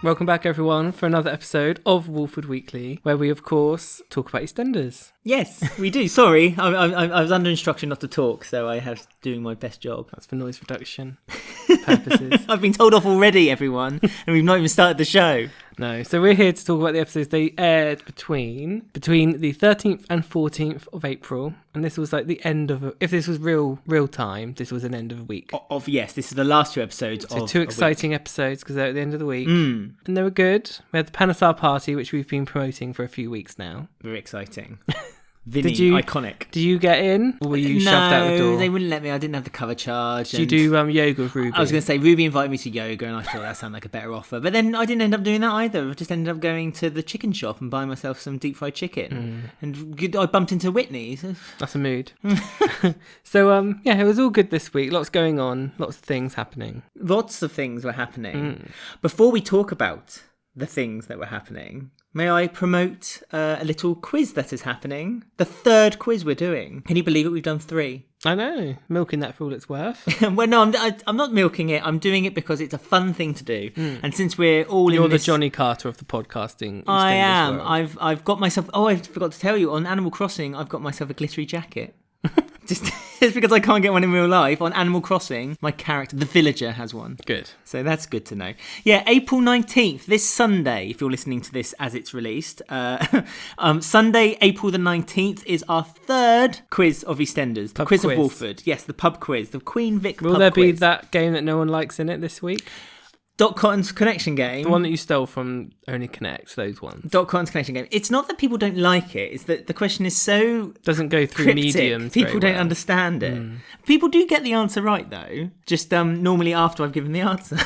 Welcome back, everyone, for another episode of Walford Weekly, where we, of course, talk about EastEnders. Yes, we do. Sorry, I was under instruction not to talk, so I have doing my best job. That's for noise reduction purposes. I've been told off already, everyone, and we've not even started the show. No, so we're here to talk about the episodes they aired between the 13th and 14th of April, and this was like the end of if this was real time, this was an end of a week. Yes, this is the last two episodes. So two exciting episodes because they're at the end of the week, and they were good. We had the Panesar party, which we've been promoting for a few weeks now. Very exciting. Vinny, iconic. Did you get in, or were you shoved out the door? No, they wouldn't let me. I didn't have the cover charge. Did you do yoga with Ruby? I was going to say, Ruby invited me to yoga, and I thought that sounded like a better offer. But then I didn't end up doing that either. I just ended up going to the chicken shop and buying myself some deep fried chicken. And I bumped into Whitney. So. That's a mood. So, it was all good this week. Lots going on. Lots of things happening. Lots of things were happening. Before we talk about the things that were happening, may I promote a little quiz that is happening? The third quiz we're doing. Can you believe it? We've done 3. I know. Milking that for all it's worth. Well, no, I'm not milking it. I'm doing it because it's a fun thing to do. And since we're all You're in the Johnny Carter of the podcasting. I am. World. I've got myself... Oh, I forgot to tell you. On Animal Crossing, I've got myself a glittery jacket. Just because I can't get one in real life. On Animal Crossing, my character, the villager, has one. Good. So that's good to know. Yeah, April 19th, this Sunday, if you're listening to this as it's released. Sunday, April the 19th, is our third quiz of EastEnders. The quiz of Walford. Yes, the pub quiz. The Queen Vic pub quiz. Will there be that game that no one likes in it this week? Dot Cotton's Connection game. The one that you stole from Only Connect, those ones. Dot Cotton's Connection game. It's not that people don't like it, it's that the question is so doesn't go through cryptic. Mediums. People don't understand it. People do get the answer right though. Just normally after I've given the answer.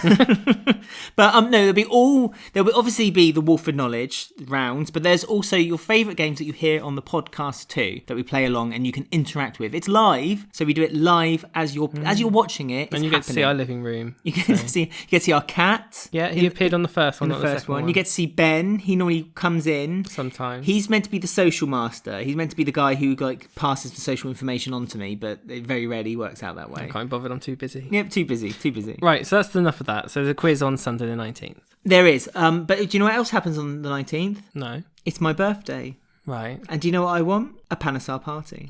But no, there'll obviously be the Walford knowledge rounds, but there's also your favourite games that you hear on the podcast too, that we play along and you can interact with. It's live, so we do it live as you're watching it. And you get to see our living room. You get to see our cat. Yeah, he appeared on the first one, not the first one. You get to see Ben. He normally comes in. Sometimes. He's meant to be the social master. He's meant to be the guy who passes the social information on to me, but it very rarely works out that way. I can't be bothered, I'm too busy. Yep, too busy. Right, so that's enough of that. So the quiz on Sunday the 19th. There is. But do you know what else happens on the 19th? No. It's my birthday. Right. And do you know what I want? A Panesar party.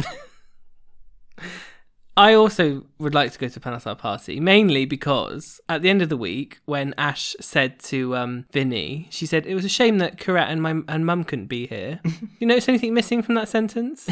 I also would like to go to a Panesar party, mainly because at the end of the week, when Ash said to Vinny, she said, it was a shame that Kheerat and Mum couldn't be here. You notice anything missing from that sentence?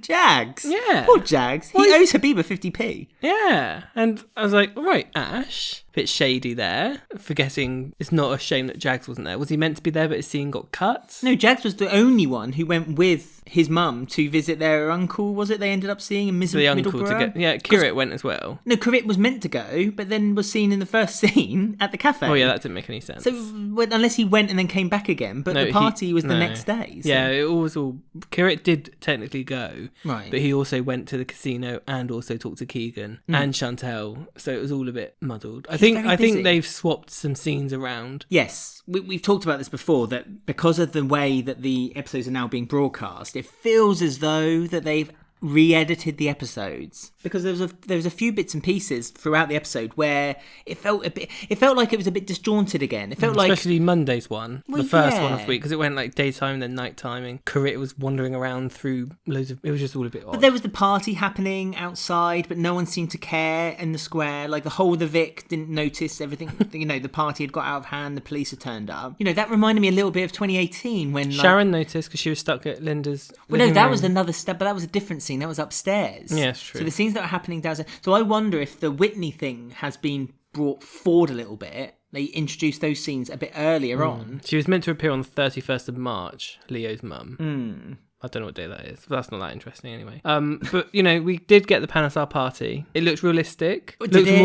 Jags? Yeah. Poor Jags. He owes Habiba 50p. Yeah. And I was like, all right, Ash, a bit shady there, forgetting it's not a shame that Jags wasn't there. Was he meant to be there, but his scene got cut? No, Jags was the only one who went with his mum to visit their uncle, was it? They ended up seeing in Middlesbrough. Kheerat went as well. No, Kheerat was meant to go, but then was seen in the first scene at the cafe. Oh yeah, that didn't make any sense. So unless he went and then came back again, but the party was the next day. So. Yeah, it was all. Kheerat did technically go, right? But he also went to the casino and also talked to Keegan and Chantelle, so it was all a bit muddled. I think they've swapped some scenes around. Yes, we've talked about this before, that because of the way that the episodes are now being broadcast, it feels as though that they've re-edited the episodes, because there was a few bits and pieces throughout the episode where it felt like it was a bit disjointed again. It felt especially Monday's one, the first one of the week, because it went like daytime then nighttime, and Kheerat was wandering around through loads of. It was just all a bit odd. But there was the party happening outside, but no one seemed to care in the square. Like the whole of the Vic didn't notice everything. The party had got out of hand. The police had turned up. That reminded me a little bit of 2018 when Sharon noticed because she was stuck at Linda's. Well, no, that was another step, but that was a different scene. That was upstairs. Yeah, it's true. So the scenes that are happening downstairs. So I wonder if the Whitney thing has been brought forward a little bit. They introduced those scenes a bit earlier on. She was meant to appear on the 31st of March, Leo's mum. I don't know what day that is, but that's not that interesting anyway. But we did get the Panesar party. It looked realistic. Did it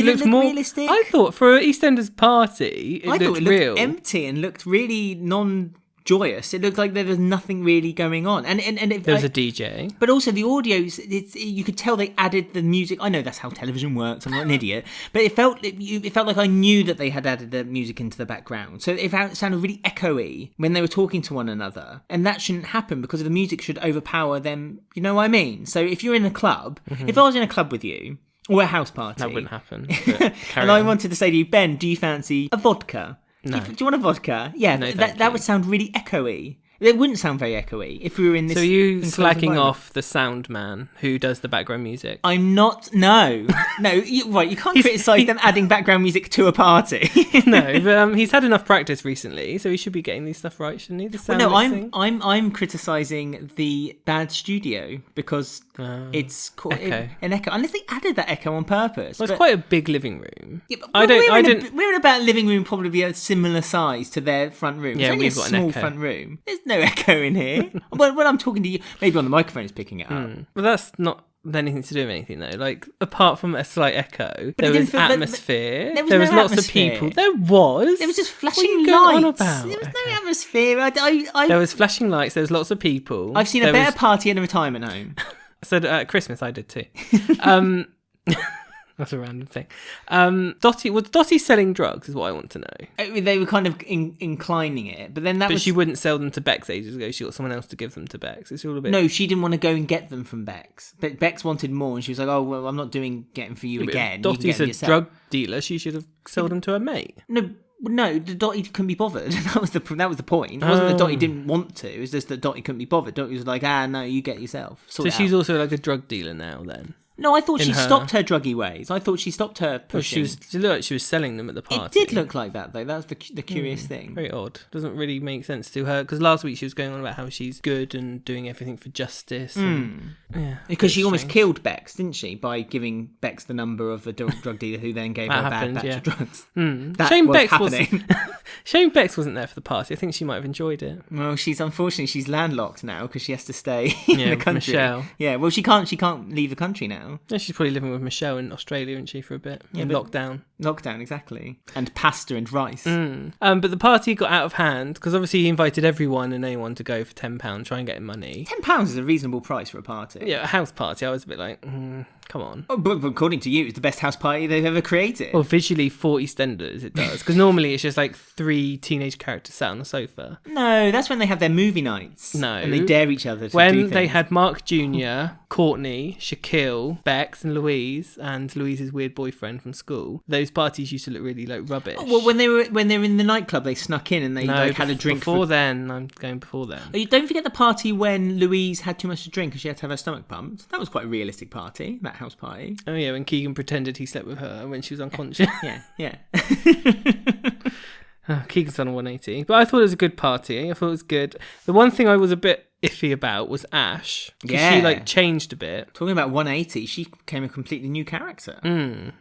look more realistic? I thought for an EastEnders party, I thought it looked empty and looked really joyous. It looked like there was nothing really going on, and there was a DJ, but also the audio. You could tell they added the music. I know that's how television works. I'm not an idiot, but it felt like I knew that they had added the music into the background, so it sounded really echoey when they were talking to one another, and that shouldn't happen because the music should overpower them. You know what I mean? So if you're in a club, if I was in a club with you or a house party, that wouldn't happen. and I wanted to say to you, Ben, do you fancy a vodka? No. Do you want a vodka? Yeah, No, that would sound really echoey. It wouldn't sound very echoey if we were in this. So are you enclosed slacking environment. off the sound man who does the background music? I'm not. No. You can't criticise them adding background music to a party. No, but he's had enough practice recently, so he should be getting these stuff right, shouldn't he? The sound mixing. I'm criticising the bad studio because it's called echo. An echo. Unless they added that echo on purpose. Well, it's quite a big living room. Yeah, but we're in about a living room probably a similar size to their front room. Yeah, it's only we've got a an small echo. front room. There's no echo in here. when I'm talking to you, maybe on the microphone it's picking it up. But that's not anything to do with anything, though. Like, apart from a slight echo, But there it was didn't feel- atmosphere. there was There no was lots atmosphere. of people. There was. There was just What are flashing you going lights. on about? There was no atmosphere. There was flashing lights. There was lots of people. I've seen a There better was- party in a retirement home. So at Christmas, I did too. That's a random thing. Dottie selling drugs is what I want to know. They were kind of inclining it, but then But she wouldn't sell them to Bex ages ago. She got someone else to give them to Bex. It's all a bit... No, she didn't want to go and get them from Bex. But Bex wanted more, and she was like, "Oh well, I'm not getting for you again. You can Dottie's get them a yourself." drug dealer. She should have sold them to her mate. No, the Dottie couldn't be bothered. That was the point. It wasn't that Dottie didn't want to. It was just that Dottie couldn't be bothered. Dottie was like, no, you get yourself. So she's also like a drug dealer now then? No, I thought she in her- stopped her druggy ways. I thought she stopped her Well, pushing. she looked like she was selling them at the party. It did look like that, though. That was the curious thing. Very odd. Doesn't really make sense to her. Because last week she was going on about how she's good and doing everything for justice. And, yeah, Because she almost strange. killed Bex, didn't she? By giving Bex the number of a drug dealer who then gave her a bad batch of drugs. That Shame was Bex happening. Shame Bex wasn't there for the party. I think she might have enjoyed it. Well, unfortunately she's landlocked now because she has to stay Yeah, in the with country. Michelle. Yeah, well she can't leave the country now. Yeah, she's probably living with Michelle in Australia, isn't she, for a bit? Yeah, in but- lockdown. Lockdown, exactly. And pasta and rice. But the party got out of hand because obviously he invited everyone and anyone to go for £10, try and get him money. £10 is a reasonable price for a party. Yeah, a house party. I was a bit like, come on. Oh, but according to you, it's the best house party they've ever created. Well, visually for EastEnders it does, because normally it's just like 3 teenage characters sat on the sofa. No, that's when they have their movie nights. No. And they dare each other to do When things. they had Mark Jr., Courtney, Shaquille, Bex and Louise's weird boyfriend from school, those parties used to look really like rubbish. Well, when they were in the nightclub, they snuck in and they had a drink. Before then. I'm going before then. Oh, you don't forget the party when Louise had too much to drink and she had to have her stomach pumped. That was quite a realistic party, that house party. Oh yeah, when Keegan pretended he slept with her when she was unconscious. Yeah. Keegan's done a 180. But I thought it was a good party. I thought it was good. The one thing I was a bit iffy about was Ash. 'Cause she like changed a bit. Talking about 180, she became a completely new character.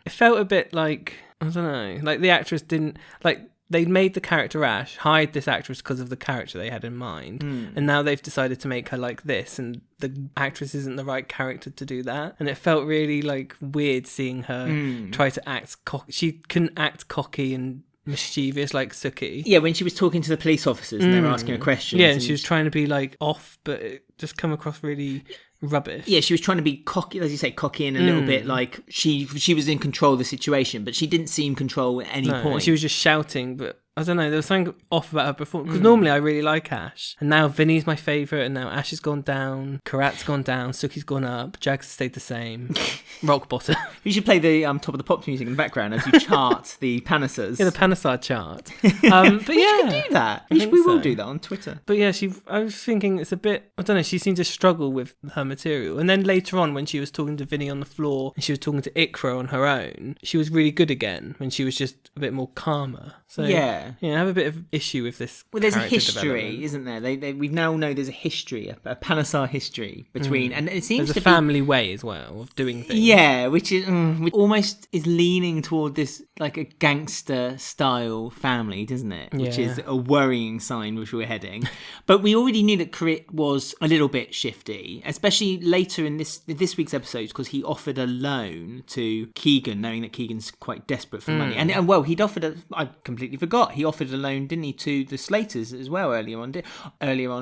It felt a bit like, I don't know, like the actress didn't, like they made the character Ash, hired this actress because of the character they had in mind. And now they've decided to make her like this, and the actress isn't the right character to do that. And it felt really like weird seeing her try to act She couldn't act cocky and mischievous like Suki. Yeah, when she was talking to the police officers and they were asking her questions. Yeah, and she was trying to be like off, but it just come across really rubbish. Yeah, she was trying to be cocky, as you say, cocky and a little bit like she was in control of the situation, but she didn't seem control at any point. She was just shouting, but I don't know, there was something off about her before. Because normally I really like Ash. And now Vinny's my favourite, and now Ash has gone down, Kheerat's gone down, Suki's gone up, Jags has stayed the same. Rock bottom. You should play the top of the pops music in the background as you chart the Panesars. Yeah, the Panesar chart. But We yeah. should do that. I think We will so. do that on Twitter. But yeah, I was thinking it's a bit, I don't know, she seemed to struggle with her material. And then later on, when she was talking to Vinny on the floor and she was talking to Iqra on her own, she was really good again when she was just a bit more calmer. So Yeah. I have a bit of issue with this. Well, there's a character history, development. isn't there? We now know there's a history, a Panesar history between, and it seems There's to a be family way as well of doing things. Yeah, which is which almost is leaning toward this like a gangster style family, doesn't it? Which Yeah. is a worrying sign which we're heading. But we already knew that Kheerat was a little bit shifty, especially later in this week's episodes, because he offered a loan to Keegan, knowing that Keegan's quite desperate for money. And well, he'd offered I completely forgot. He offered a loan, didn't he, to the Slaters as well earlier on?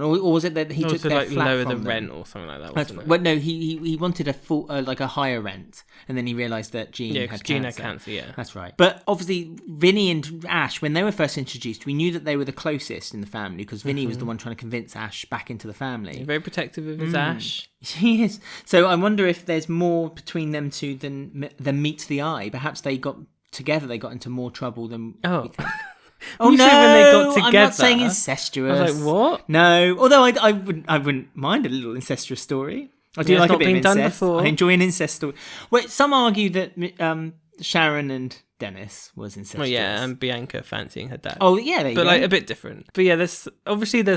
Or was it that he took Also, their like flat lower from the them? rent or something like that. That's Wasn't right. it? Well, no, he wanted a full like a higher rent, and then he realised that Jean Yeah, had because cancer. Jean had cancer. Yeah. That's right. But obviously, Vinny and Ash, when they were first introduced, we knew that they were the closest in the family because Vinny was the one trying to convince Ash back into the family. Very protective of his Ash. He is. So I wonder if there's more between them two than meets the eye. Perhaps they got together, they got into more trouble than we think. Oh You no, said when they got together. I'm not saying incestuous. I was like, what? No, although I wouldn't mind a little incestuous story. I do like a bit of incest. Before. I enjoy an incest story. Well, some argue that Sharon and Dennis was incestuous. Well, yeah, and Bianca fancying her dad. Oh, yeah, there you go. But like a bit different. But yeah, there's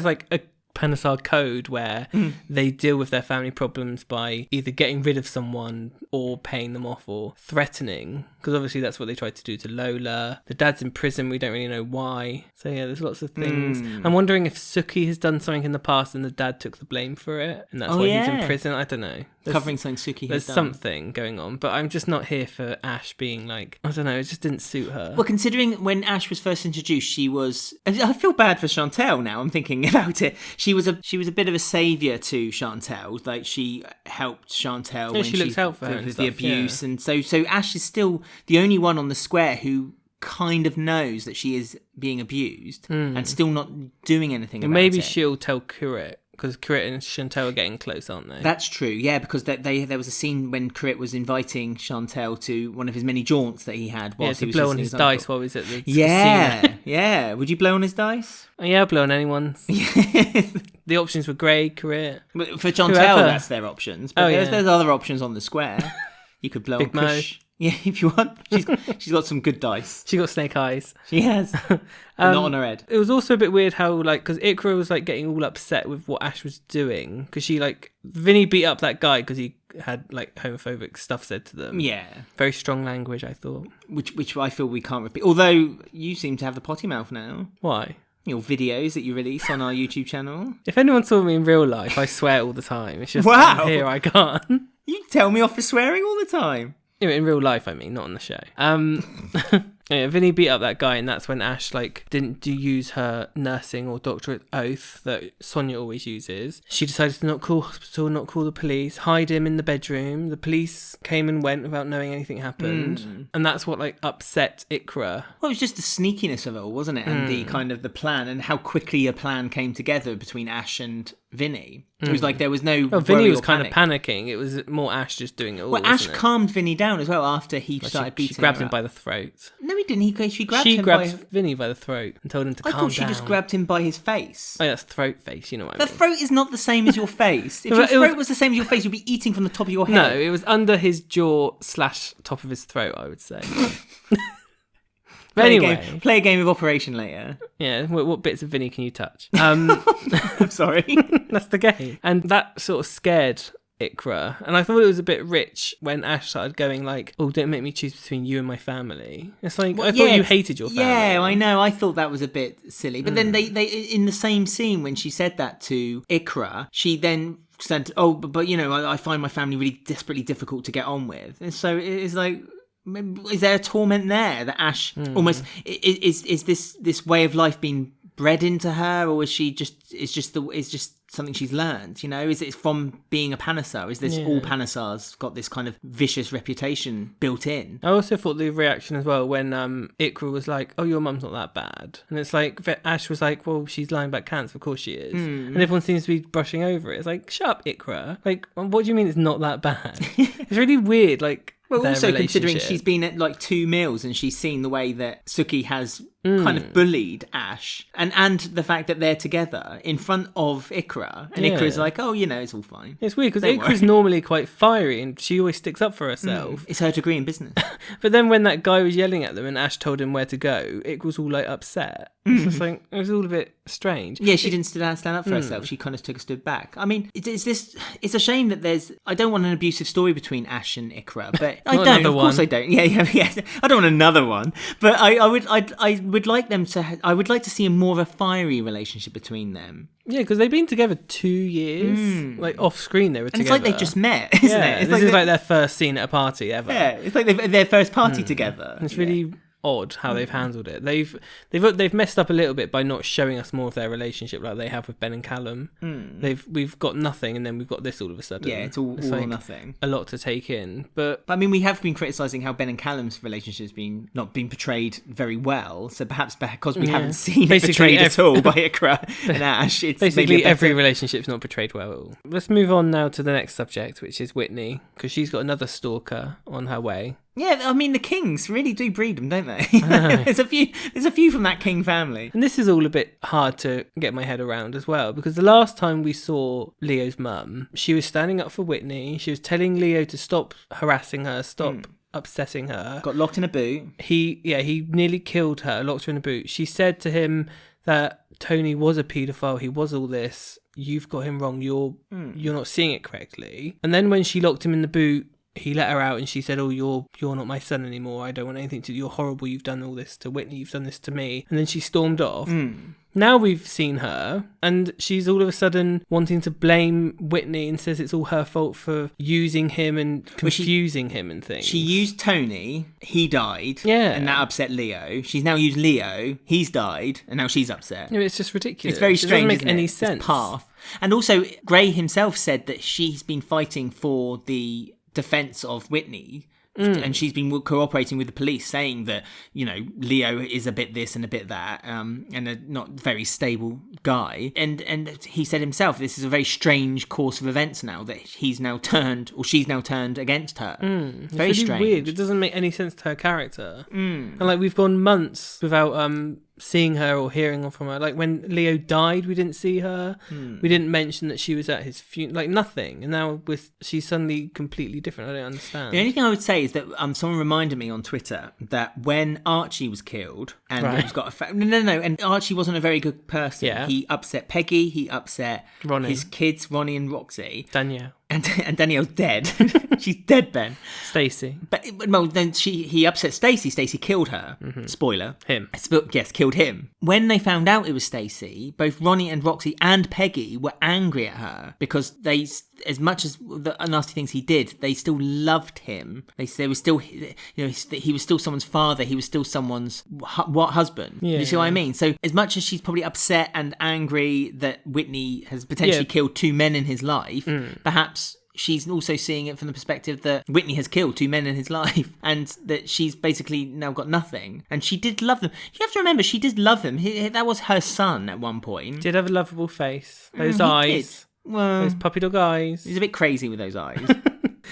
like a Panesar code where they deal with their family problems by either getting rid of someone or paying them off or threatening, because obviously that's what they tried to do to Lola. The dad's in prison, we don't really know why. So yeah, there's lots of things. I'm wondering if Suki has done something in the past and the dad took the blame for it, and that's why he's in prison. I don't know. Covering something Suki has done. There's something going on, but I'm just not here for Ash being like, I don't know, it just didn't suit her. Well, considering when Ash was first introduced, she was... I feel bad for Chantelle now, I'm thinking about it. She was a bit of a saviour to Chantelle. Like, she helped Chantelle when she looked out for her with and the stuff, abuse. And so Ash is still the only one on the square who kind of knows that she is being abused and still not doing anything about it. Maybe she'll tell Kheerat, because Kheerat and Chantelle are getting close, aren't they? That's true, yeah, because there was a scene when Kheerat was inviting Chantelle to one of his many jaunts that he had whilst he was blow on his dice while he was at the casino. Yeah. Would you blow on his dice? Yeah, I'll blow on anyone's. The options were Grey, Kheerat. But for Chantelle, that's their options. But there's other options on the square. You could blow Big on Kush. Yeah, if you want. She's got some good dice. She got snake eyes. She has. But not on her head. It was also a bit weird how, like, because Iqra was, like, getting all upset with what Ash was doing. Because she, like, Vinny beat up that guy because he had, like, homophobic stuff said to them. Yeah. Very strong language, I thought. Which I feel we can't repeat. Although, you seem to have the potty mouth now. Why? Your videos that you release on our YouTube channel. If anyone saw me in real life, I swear all the time. It's just, here I can't. You tell me off for swearing all the time. Yeah, in real life, I mean, not on the show. Yeah, Vinny beat up that guy, and that's when Ash didn't use her nursing or doctorate oath that Sonia always uses. She decided to not call hospital, not call the police, hide him in the bedroom. The police came and went without knowing anything happened, and that's what upset Iqra. Well, it was just the sneakiness of it all, wasn't it? And the kind of the plan and how quickly a plan came together between Ash and Vinny. It was like there was no. Well, Vinny was kind of panicking. It was more Ash just doing it all. Well, Ash calmed Vinny down as well after he started beating her. She grabbed him by the throat. No, he didn't. She grabbed Vinny by the throat and told him to calm down. I thought she just grabbed him by his face. Oh, that's throat face. You know what I mean. The throat is not the same as your face. If your throat was the same as your face, you'd be eating from the top of your head. No, it was under his jaw / top of his throat, I would say. But anyway, play a game of Operation later. Yeah, what bits of Vinny can you touch? I'm sorry. That's the game. And that sort of scared Iqra. And I thought it was a bit rich when Ash started going like, oh, don't make me choose between you and my family. It's like, I thought you hated your family. Yeah, I know. I thought that was a bit silly. But then they in the same scene when she said that to Iqra, she then said, oh, but you know, I find my family really desperately difficult to get on with. And so it's like, is there a torment there that Ash almost is this way of life being bred into her, or is just something she's learned? You know, is it from being a Panesar? Is this all Panesars got this kind of vicious reputation built in? I also thought the reaction as well when Iqra was like, oh, your mum's not that bad, and it's like Ash was like, well, she's lying about cancer, of course she is, and everyone seems to be brushing over it. It's like, shut up, Iqra. Like, what do you mean it's not that bad? It's really weird. Like, well, also considering she's been at like 2 meals and she's seen the way that Suki has kind of bullied Ash, and the fact that they're together in front of Iqra, and Iqra's like, oh, you know, it's all fine. It's weird because Iqra's normally quite fiery and she always sticks up for herself. It's her degree in business. But then when that guy was yelling at them and Ash told him where to go, Iqra's all like upset. It's just like, it was all a bit strange. Yeah, she didn't stand up for herself. She kind of took a step back. I mean, it's a shame that I don't want an abusive story between Ash and Iqra, but I don't. Of course I don't. Yeah. I don't want another one. But I would like them to. I would like to see more of a fiery relationship between them. Yeah, because they've been together 2 years. Like off screen, they were together. It's like they just met, isn't it? This is like their first scene at a party ever. Yeah, it's like their first party together. It's really odd how they've handled it. They've messed up a little bit by not showing us more of their relationship like they have with Ben and Callum. We've got nothing, and then we've got this all of a sudden. Yeah, it's all like or nothing. A lot to take in, but I mean, we have been criticising how Ben and Callum's relationship has not been portrayed very well. So perhaps because we haven't seen it portrayed at all by Iqra and Ash, it's basically every relationship's not portrayed well at all. Let's move on now to the next subject, which is Whitney, because she's got another stalker on her way. Yeah, I mean, the kings really do breed them, don't they? There's a few from that king family. And this is all a bit hard to get my head around as well, because the last time we saw Leo's mum, she was standing up for Whitney. She was telling Leo to stop harassing her, stop upsetting her. Got locked in a boot. He nearly killed her, locked her in a boot. She said to him that Tony was a paedophile, he was all this. You've got him wrong. You're not seeing it correctly. And then when she locked him in the boot, he let her out and she said, oh, you're not my son anymore. I don't want anything to do. You're horrible. You've done all this to Whitney. You've done this to me. And then she stormed off. Now we've seen her and she's all of a sudden wanting to blame Whitney and says it's all her fault for using him and confusing him and things. She used Tony, he died, yeah, and that upset Leo. She's now used Leo, he's died, and now she's upset. No, it's just ridiculous. It's very strange, it doesn't make any it's sense. Path. And also, Gray himself said that she's been fighting for the defence of Whitney. And she's been cooperating with the police, saying that, you know, Leo is a bit this and a bit that, and a not very stable guy. And he said himself, this is a very strange course of events now, that she's now turned against her. It's very really strange. Weird. It doesn't make any sense to her character. And like we've gone months without seeing her or hearing from her. Like when Leo died, we didn't see her. We didn't mention that she was at his funeral. Like nothing. And now she's suddenly completely different. I don't understand. The only thing I would say is that someone reminded me on Twitter that when Archie was killed and it was got and Archie wasn't a very good person. Yeah. He upset Peggy. He upset Ronnie. His kids, Ronnie and Roxy. Danielle. And Danielle's dead. She's dead, Ben. Stacey. But well, then he upset Stacey. Stacey killed her. Spoiler. Him. Yes, killed him. When they found out it was Stacey, both Ronnie and Roxy and Peggy were angry at her because they, as much as the nasty things he did, they still loved him. They were still, you know, he was still someone's father. He was still someone's husband. Yeah. You see what I mean? So as much as she's probably upset and angry that Whitney has potentially killed two men in his life, perhaps she's also seeing it from the perspective that Whitney has killed two men in his life and that she's basically now got nothing. And she did love them. You have to remember, she did love him. That was her son at one point. Did have a lovable face. Those eyes. Well, those puppy dog eyes. He's a bit crazy with those eyes.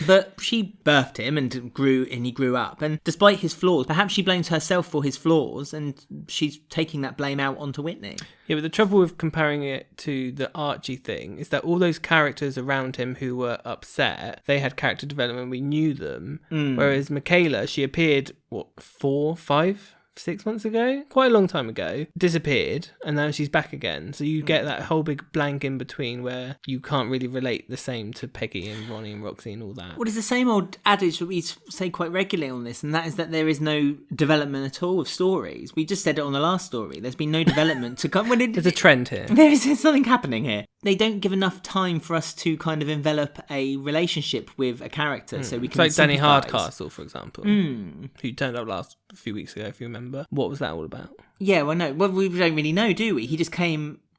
But she birthed him and he grew up. And despite his flaws, perhaps she blames herself for his flaws and she's taking that blame out onto Whitney. Yeah, but the trouble with comparing it to the Archie thing is that all those characters around him who were upset, they had character development, we knew them. Whereas Michaela, she appeared, 4, 5, 6 months ago? Quite a long time ago. Disappeared, and now she's back again. So you get that whole big blank in between where you can't really relate the same to Peggy and Ronnie and Roxy and all that. Well, it's the same old adage that we say quite regularly on this, and that is that there is no development at all of stories. We just said it on the last story. There's been no development to come. There's a trend here. There's something happening here. They don't give enough time for us to kind of envelop a relationship with a character, so we can. It's like Danny Hardcastle, for example, who turned up a few weeks ago, if you remember. What was that all about? Yeah, well, no, well, we don't really know, do we? He just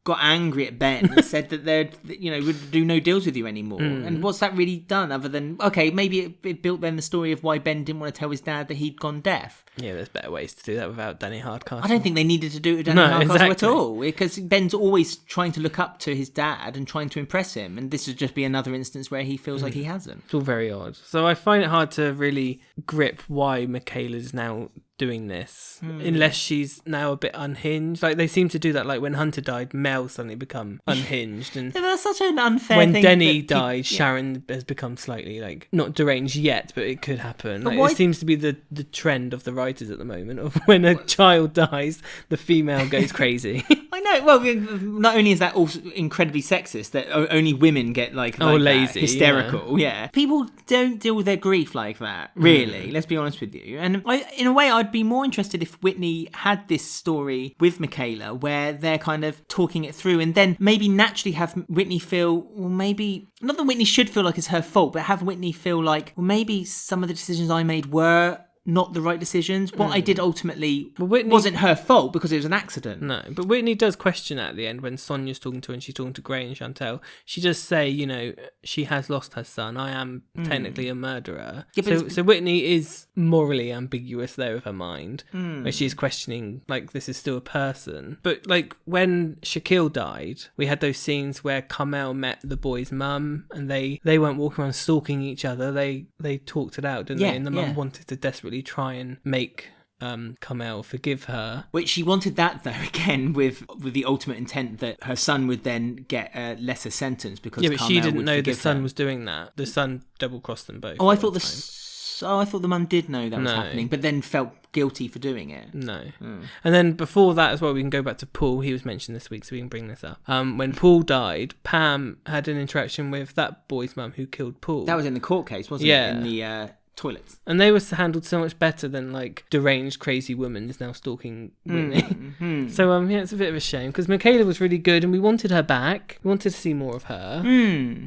got angry at Ben and said that they'd, would do no deals with you anymore. And what's that really done other than, okay, maybe it built then the story of why Ben didn't want to tell his dad that he'd gone deaf. Yeah, there's better ways to do that without Danny Hardcastle. I don't think they needed to do it with Danny Hardcastle at all, because Ben's always trying to look up to his dad and trying to impress him, and this would just be another instance where he feels like he hasn't. It's all very odd. So I find it hard to really grip why Michaela's now doing this, unless she's now a bit unhinged. Like they seem to do that, like when Hunter died, Mel suddenly become unhinged, and yeah, that's such an unfair when thing. Denny died, Sharon has become slightly like not deranged yet, but it could happen. Like, it seems to be the trend of the writers at the moment of when a child dies, the female goes crazy. I know. Well, not only is that also incredibly sexist that only women get like lazy, hysterical. Yeah, people don't deal with their grief like that. Really, let's be honest with you. And in a way, I'd be more interested if Whitney had this story with Michaela where they're kind of talking it through, and then maybe naturally have Whitney feel, well, maybe not that Whitney should feel like it's her fault, but have Whitney feel like, well, maybe some of the decisions I made were not the right decisions. What I did ultimately Whitney wasn't her fault because it was an accident. No, but Whitney does question at the end when Sonia's talking to her and she's talking to Gray and Chantelle. She does say, you know, she has lost her son. I am technically a murderer. Yeah, so Whitney is morally ambiguous there with her mind, where she's questioning, like, this is still a person. But, like, when Shaquille died, we had those scenes where Carmel met the boy's mum and they weren't walking around stalking each other. They talked it out, didn't they? And the mum wanted to desperately try and make Carmel forgive her. Which she wanted that, though, again, with the ultimate intent that her son would then get a lesser sentence because but Carmel she didn't know the son her. was doing that. The son double-crossed them both. I thought the mum did know that was happening, but then felt guilty for doing it. No. And then before that as well, we can go back to Paul. He was mentioned this week, so we can bring this up. When Paul died, Pam had an interaction with that boy's mum who killed Paul. That was in the court case, wasn't it? In the toilets. And they were handled so much better than, like, deranged crazy woman is now stalking Whitney. So it's a bit of a shame because Michaela was really good and we wanted her back. We wanted to see more of her.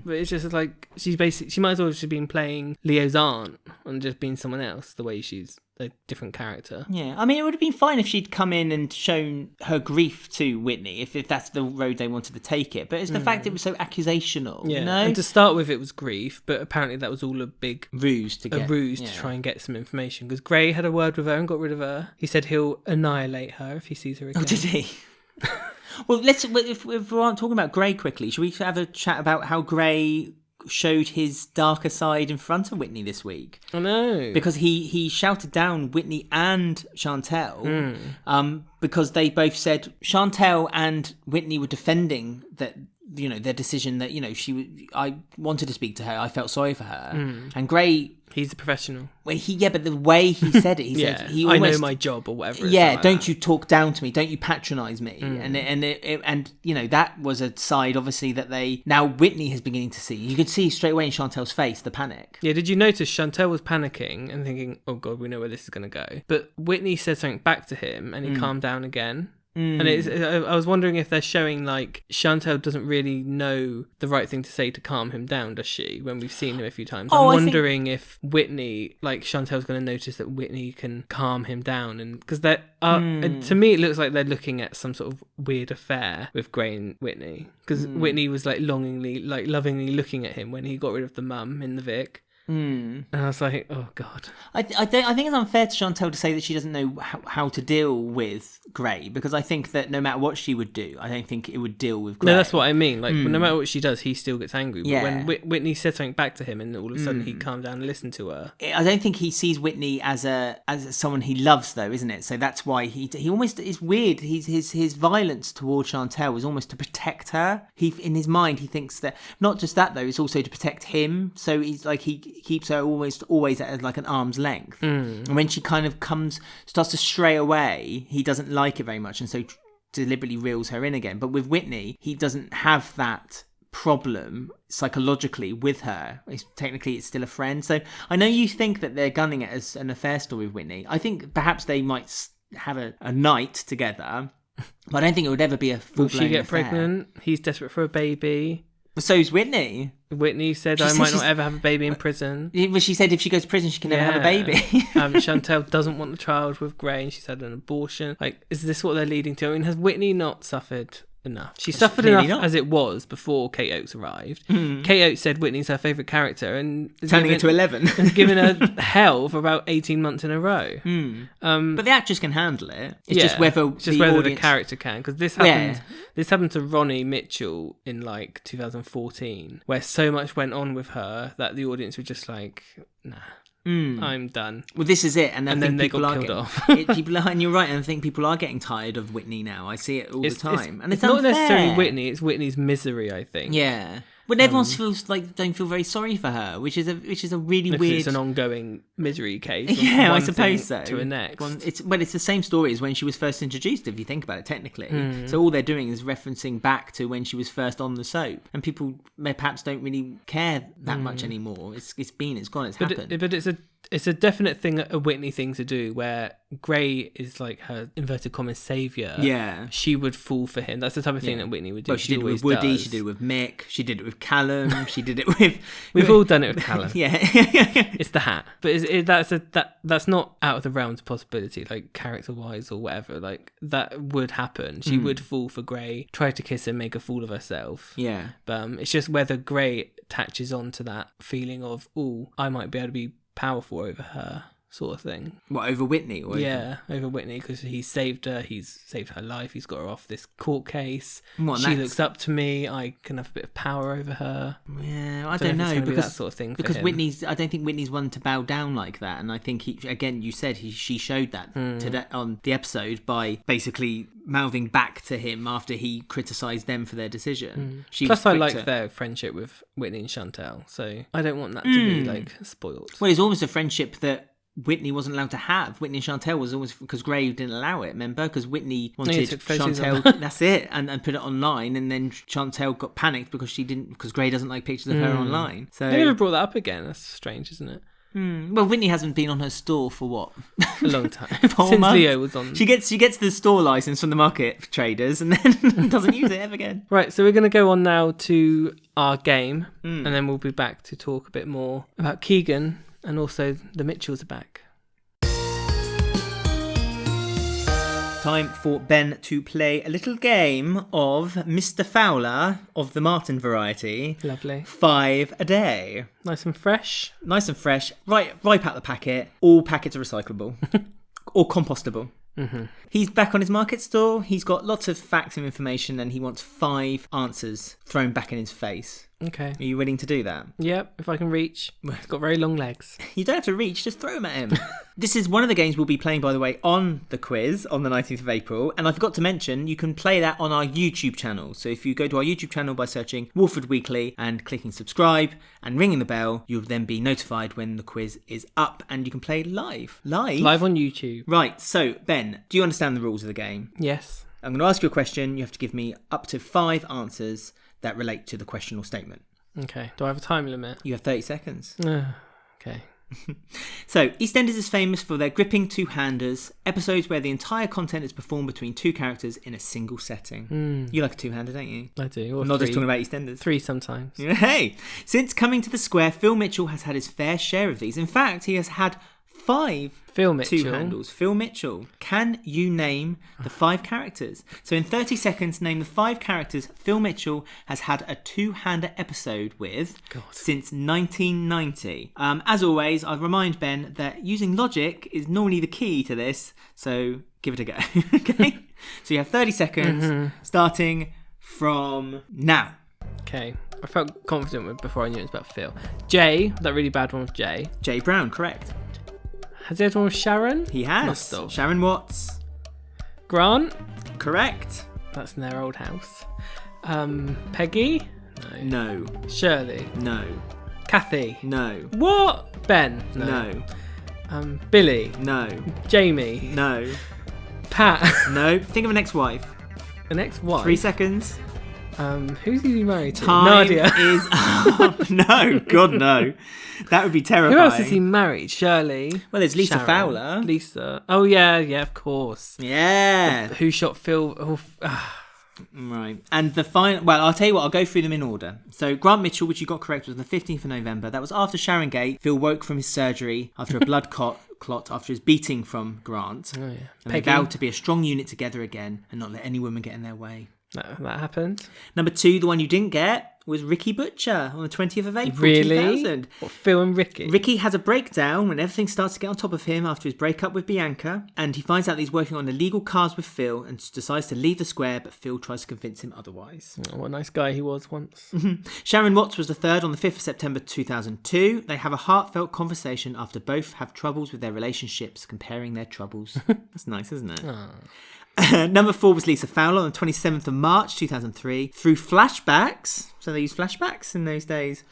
But it's just like she might as well have just been playing Leo's aunt and just been someone else the way she's a different character. Yeah, I mean, it would have been fine if she'd come in and shown her grief to Whitney, if that's the road they wanted to take it. But it's the fact it was so accusational, you know? And to start with, it was grief, but apparently that was all a big ruse to try and get some information. Because Gray had a word with her and got rid of her. He said he'll annihilate her if he sees her again. Oh, did he? Well, if we're talking about Gray quickly, should we have a chat about how Gray showed his darker side in front of Whitney this week? I know. Because he shouted down Whitney and Chantelle because they both said Chantelle and Whitney were defending that, you know, their decision that, you know, I wanted to speak to her, I felt sorry for her. And Gray... He's a professional. Well, but the way he said it, he said, he almost, I know my job or whatever. Don't you talk down to me? Don't you patronise me? And you know, that was a side obviously that now Whitney is beginning to see. You could see straight away in Chantelle's face the panic. Yeah, did you notice Chantelle was panicking and thinking, oh God, we know where this is going to go. But Whitney said something back to him and he calmed down again. And I was wondering if they're showing, like, Chantelle doesn't really know the right thing to say to calm him down, does she? When we've seen him a few times. I'm wondering if Whitney, like, Chantelle's going to notice that Whitney can calm him down. And because to me, it looks like they're looking at some sort of weird affair with Gray and Whitney. Because Whitney was, like, lovingly looking at him when he got rid of the mum in the Vic. And I was like, oh God. I think it's unfair to Chantelle to say that she doesn't know how to deal with Gray, because I think that no matter what she would do, I don't think it would deal with Gray. No, that's what I mean. Like, no matter what she does, he still gets angry. But when Whitney said something back to him and all of a sudden he calmed down and listened to her. I don't think he sees Whitney as someone he loves, though, isn't it? So that's why he almost, it's weird. His violence towards Chantelle is almost to protect her. In his mind, he thinks that, not just that though, it's also to protect him. So he's like, he keeps her always at like an arm's length. And when she kind of starts to stray away, he doesn't like it very much, and so deliberately reels her in again. But with Whitney, he doesn't have that problem psychologically with her. Technically it's still a friend. So I know you think that they're gunning it as an affair story with Whitney. I think perhaps they might have a night together, but I don't think it would ever be a full-blown affair. Will she get pregnant? He's desperate for a baby. So's Whitney. Whitney said, I might not ever have a baby in prison. But she said if she goes to prison, she can never have a baby. Chantelle doesn't want the child with Gray and she's had an abortion. Like, is this what they're leading to? I mean, has Whitney not suffered enough? She suffered enough as it was before Kate Oates arrived. Kate Oates said Whitney's her favourite character and turning it to 11 and given her hell for about 18 months in a row. But the actress can handle it. It's just whether the character can, because this happened to Ronnie Mitchell in like 2014, where so much went on with her that the audience were just like, nah. I'm done. Well, this is it, and then they got killed off. And you're right, and I think people are getting tired of Whitney now. I see it all the time, and it's not necessarily Whitney; it's Whitney's misery, I think. Yeah, when everyone don't feel very sorry for her, which is a really weird. It's an ongoing misery case. Yeah, I suppose so. To a next, it's the same story as when she was first introduced. If you think about it, technically, so all they're doing is referencing back to when she was first on the soap, and people perhaps don't really care that much anymore. It's gone. It's happened. But it's a It's a definite thing, a Whitney thing to do, where Gray is like her inverted commas saviour. Yeah. She would fall for him. That's the type of thing that Whitney would do. Well, she did it with Woody, she did it with Mick, she did it with Callum, she did it with... We've all done it with Callum. Yeah. It's the hat. But that's not out of the realms of possibility, like character-wise or whatever. Like, that would happen. She would fall for Gray, try to kiss her, make a fool of herself. Yeah. But it's just whether Gray attaches on to that feeling of, oh, I might be able to be powerful over her, sort of thing. What, over Whitney? Over Whitney, because he saved her, he's saved her life, he's got her off this court case. She looks up to me, I can have a bit of power over her. Yeah, I don't know, because that sort of thing because him. I don't think Whitney's one to bow down like that, and I think she showed that today on the episode by basically mouthing back to him after he criticised them for their decision. Plus, I like their friendship with Whitney and Chantelle, so I don't want that to be like spoiled. Well, it's almost a friendship that Whitney wasn't allowed to have. Whitney and Chantelle was always, because Gray didn't allow it, remember? Because Whitney wanted Chantelle, that's it, and put it online, and then Chantelle got panicked because Gray doesn't like pictures of her online. So they never brought that up again. That's strange, isn't it? Well, Whitney hasn't been on her store for what? A long time. Since months. Leo was on. She gets the store license from the market traders and then doesn't use it ever again. Right, so we're going to go on now to our game, and then we'll be back to talk a bit more about Keegan, and also the Mitchells are back. Time for Ben to play a little game of Mr. Fowler of the Martin variety. Lovely. 5 a day. Nice and fresh. Nice and fresh. Right out the packet. All packets are recyclable or compostable. Mm-hmm. He's back on his market stall. He's got lots of facts and information, and he wants 5 answers thrown back in his face. Okay. Are you willing to do that? Yep, if I can reach. He's got very long legs. You don't have to reach, just throw them at him. This is one of the games we'll be playing, by the way, on the quiz on the 19th of April. And I forgot to mention, you can play that on our YouTube channel. So if you go to our YouTube channel by searching Walford Weekly and clicking subscribe and ringing the bell, you'll then be notified when the quiz is up, and you can play live. Live on YouTube. Right, so Ben, do you understand the rules of the game? Yes. I'm going to ask you a question. You have to give me up to 5 answers that relate to the question or statement. Okay. Do I have a time limit? You have 30 seconds. Okay. So, EastEnders is famous for their gripping two-handers, episodes where the entire content is performed between 2 characters in a single setting. You like a two-hander, don't you? I do. I'm not just talking about EastEnders. 3 sometimes. Hey! Since coming to the square, Phil Mitchell has had his fair share of these. In fact, he has had 5 Phil Mitchell. two-handles. Phil Mitchell. Can you name the 5 characters? So in 30 seconds, name the 5 characters Phil Mitchell has had a two-hander episode with since 1990. As always, I'll remind Ben that using logic is normally the key to this, so give it a go. Okay? So you have 30 seconds, starting from now. Okay. I felt confident before I knew it was about Phil. Jay, that really bad one was Jay. Jay Brown, correct. Has he had one with Sharon? He has. Sharon Watts. Grant? Correct. That's in their old house. Peggy? No. Shirley? No. Kathy? No. What? Ben? No. Billy? No. Jamie? No. Pat? No. Think of an ex-wife. An ex-wife? 3 seconds. Who's he married to? Time Nadia. is up. No, God no. That would be terrifying. Who else is he married? Shirley. Well, there's Lisa Sharon. Fowler. Lisa. Oh yeah, of course. Yeah. Who shot Phil? Right. And the final... Well, I'll tell you what, I'll go through them in order. So, Grant Mitchell, which you got correct, was on the 15th of November. That was after Sharon Gate. Phil woke from his surgery after a blood clot after his beating from Grant. Oh yeah. And they vowed to be a strong unit together again and not let any woman get in their way. That happened. Number 2, the one you didn't get, was Ricky Butcher on the 20th of April, really? 2000. What, Phil and Ricky? Ricky has a breakdown when everything starts to get on top of him after his breakup with Bianca, and he finds out that he's working on illegal cars with Phil and decides to leave the square, but Phil tries to convince him otherwise. Oh, what a nice guy he was once. Sharon Watts was the 3rd on the 5th of September 2002. They have a heartfelt conversation after both have troubles with their relationships, comparing their troubles. That's nice, isn't it? Number 4 was Lisa Fowler on the 27th of March 2003. Through flashbacks, so they used flashbacks in those days,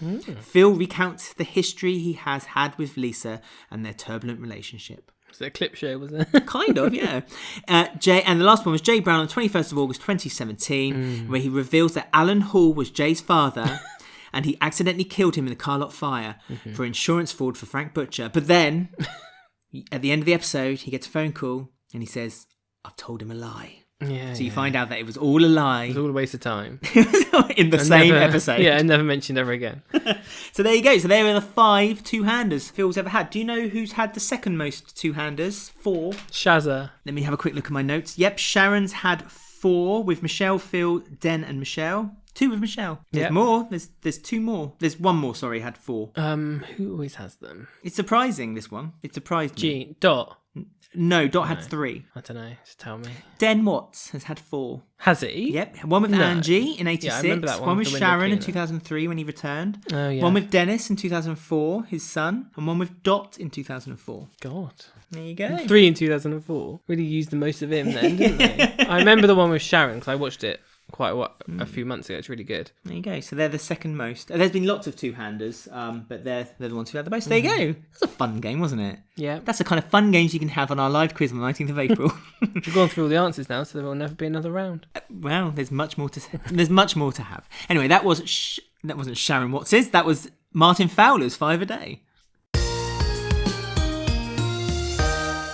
Phil recounts the history he has had with Lisa and their turbulent relationship. Was it a clip show, was it? Kind of, yeah. And the last one was Jay Brown on the 21st of August 2017, where he reveals that Alan Hall was Jay's father and he accidentally killed him in the car lot fire for insurance fraud for Frank Butcher. But then, at the end of the episode, he gets a phone call and he says, I've told him a lie. Yeah, so you find out that it was all a lie. It was all a waste of time. In the same episode. Yeah, and never mentioned ever again. So there you go. So there are the 5 two-handers Phil's ever had. Do you know who's had the second most two-handers? 4. Shazza. Let me have a quick look at my notes. Yep, Sharon's had 4 with Michelle, Phil, Den and Michelle. 2 with Michelle. There's more. There's 2 more. There's 1 more, sorry, had 4. Who always has them? It's surprising, this one. It surprised me. Dot. No, Dot had 3. I don't know. Just tell me. Den Watts has had 4. Has he? Yep. One with Angie in 86. Yeah, I remember that one with with the Sharon window in cleaner. 2003 when he returned. Oh, yeah. One with Dennis in 2004, his son. And one with Dot in 2004. God. There you go. 3 in 2004. Really used the most of him then, didn't they? I remember the one with Sharon because I watched it quite a few months ago. It's really good. There you go. So they're the second most. There's been lots of two-handers, but they're the ones who had the most. There you go. That's a fun game, wasn't it? Yeah. That's the kind of fun games you can have on our live quiz on the 19th of April. We've gone through all the answers now, so there will never be another round. Well, there's much more to have. Anyway, that wasn't Sharon Watts's. That was Martin Fowler's 5 a day.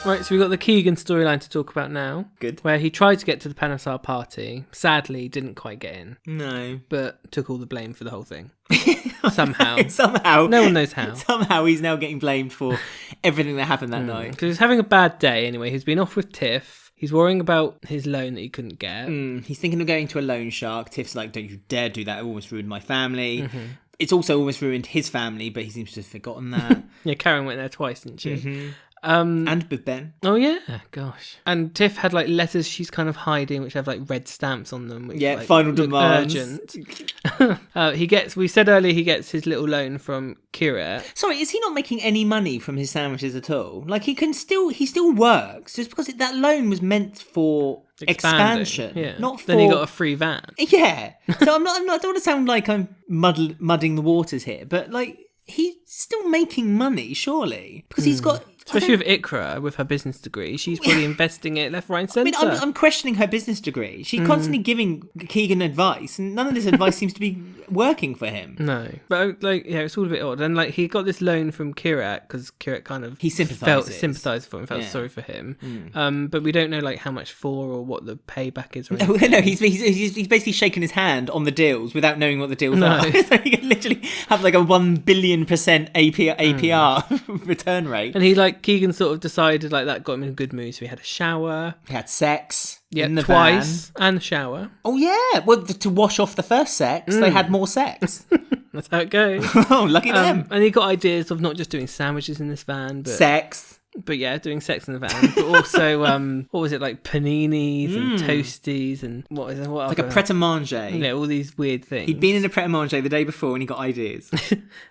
Right, so we've got the Keegan storyline to talk about now. Good. Where he tried to get to the Panesar party. Sadly, didn't quite get in. No. But took all the blame for the whole thing. Somehow. No one knows how. Somehow he's now getting blamed for everything that happened that night. Because he's having a bad day anyway. He's been off with Tiff. He's worrying about his loan that he couldn't get. He's thinking of going to a loan shark. Tiff's like, don't you dare do that. It almost ruined my family. It's also almost ruined his family, but he seems to have forgotten that. Yeah, Karen went there twice, didn't she? And with Ben. Oh yeah, gosh. And Tiff had like letters she's kind of hiding, which have like red stamps on them. Which, like, final demands. Urgent. We said earlier he gets his little loan from Kheerat. Sorry, is he not making any money from his sandwiches at all? Like he still works just because that loan was meant for expansion, not for. Then he got a free van. Yeah. So I don't want to sound like I'm mudding the waters here, but like he's still making money, surely, because he's got. Especially with Iqra, with her business degree, she's probably investing it left, right, and centre. I mean, I'm questioning her business degree. She's constantly giving Keegan advice, and none of this advice seems to be working for him. No, but it's all a bit odd. And like he got this loan from Kheerat because Kheerat kind of sympathised for him, felt sorry for him. But we don't know like how much for or what the payback is. Or No, he's basically shaking his hand on the deals without knowing what the deals are. So he can literally have like a 1 billion% APR return rate. And he Keegan sort of decided like that got him in a good mood, so he had a shower. He had sex. Yeah, in the twice. van. And a shower. Oh yeah, well to wash off the first sex, they had more sex. That's how it goes. Oh, lucky them. And he got ideas of not just doing sandwiches in this van, but sex. But yeah, doing sex in the van. But also, what was it, like paninis and toasties and what is it? What like a pret-a-manger. Yeah, all these weird things. He'd been in a pret-a-manger the day before and he got ideas.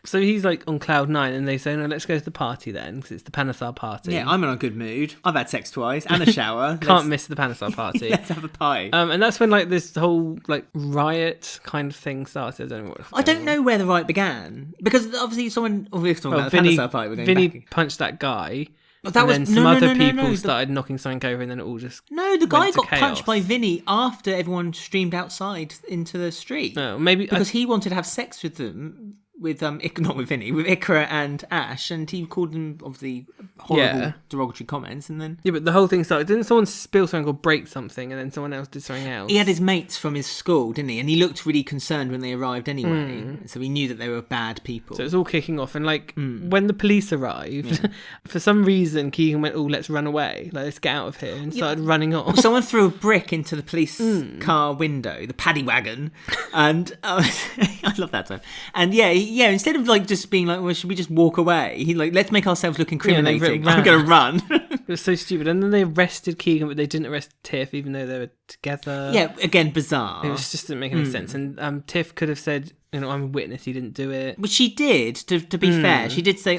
So he's like on cloud 9 and they say, no, let's go to the party then, because it's the Panesar party. Yeah, I'm in a good mood. I've had sex twice and a shower. Can't miss the Panesar party. Let's have a pie. And that's when like this whole like riot kind of thing started. I don't know where the riot began. Because obviously someone about the Panesar party. We're going Vinny back. punched that guy. That and then some other people started knocking something over and then it all just the guy got punched by Vinny after everyone streamed outside into the street. No, maybe because he wanted to have sex with them, with not with Vinny, with Iqra and Ash, and he called them obviously horrible derogatory comments, and then but the whole thing started. Didn't someone spill something or break something, and then someone else did something else? He had his mates from his school, didn't he? And he looked really concerned when they arrived anyway, so he knew that they were bad people. So it was all kicking off, and like when the police arrived, for some reason Keegan went, "Oh, let's run away! Like let's get out of here!" and started running off. Someone threw a brick into the police car window, the paddy wagon, and I love that time. And instead of like just being like, well, should we just walk away? He like, let's make ourselves look incriminating. I'm going to run. It was so stupid. And then they arrested Keegan, but they didn't arrest Tiff, even though they were together. Yeah, again, bizarre. It just didn't make any sense. And Tiff could have said, I'm a witness, he didn't do it. Which she did, to be fair. She did say,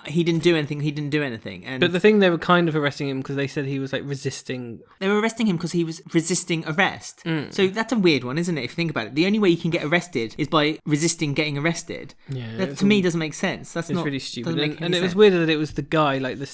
he didn't do anything, And but the thing, they were kind of arresting him because they said he was like resisting. They were arresting him because he was resisting arrest. So that's a weird one, isn't it, if you think about it? The only way you can get arrested is by resisting getting arrested. Yeah, that to me doesn't make sense. That's not really stupid. And it was weird that it was the guy, like the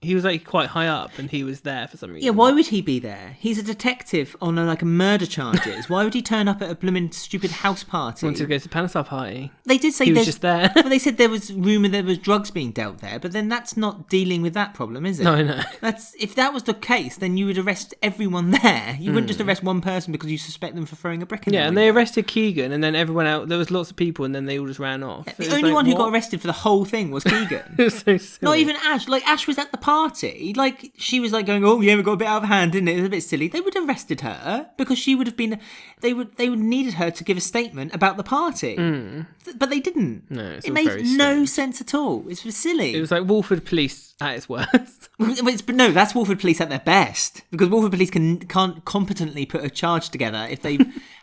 He was like quite high up and he was there for some reason. Yeah, why would he be there? He's a detective on a murder charges. Why would he turn up at a blooming stupid house party? Wanted to go to the Panesar party. They did say he was just there. Well, they said there was rumour there was drugs being dealt there, but then that's not dealing with that problem, is it? No, no. If that was the case, then you would arrest everyone there. You wouldn't just arrest one person because you suspect them for throwing a brick in. Yeah, and they arrested Keegan, and then everyone else. There was lots of people, and then they all just ran off. Yeah, the only one who got arrested for the whole thing was Keegan. It was so silly. Not even Ash. Like, Ash was at the party. Like, she was like going, oh yeah, we got a bit out of hand, didn't it? It was a bit silly. They would have arrested her because she would have been. They would needed her to give a statement about the party, but they didn't. No, it's it made no sense at all. It was silly. It was like Walford Police at its worst. But no, that's Walford Police at their best, because Walford Police can't competently put a charge together if they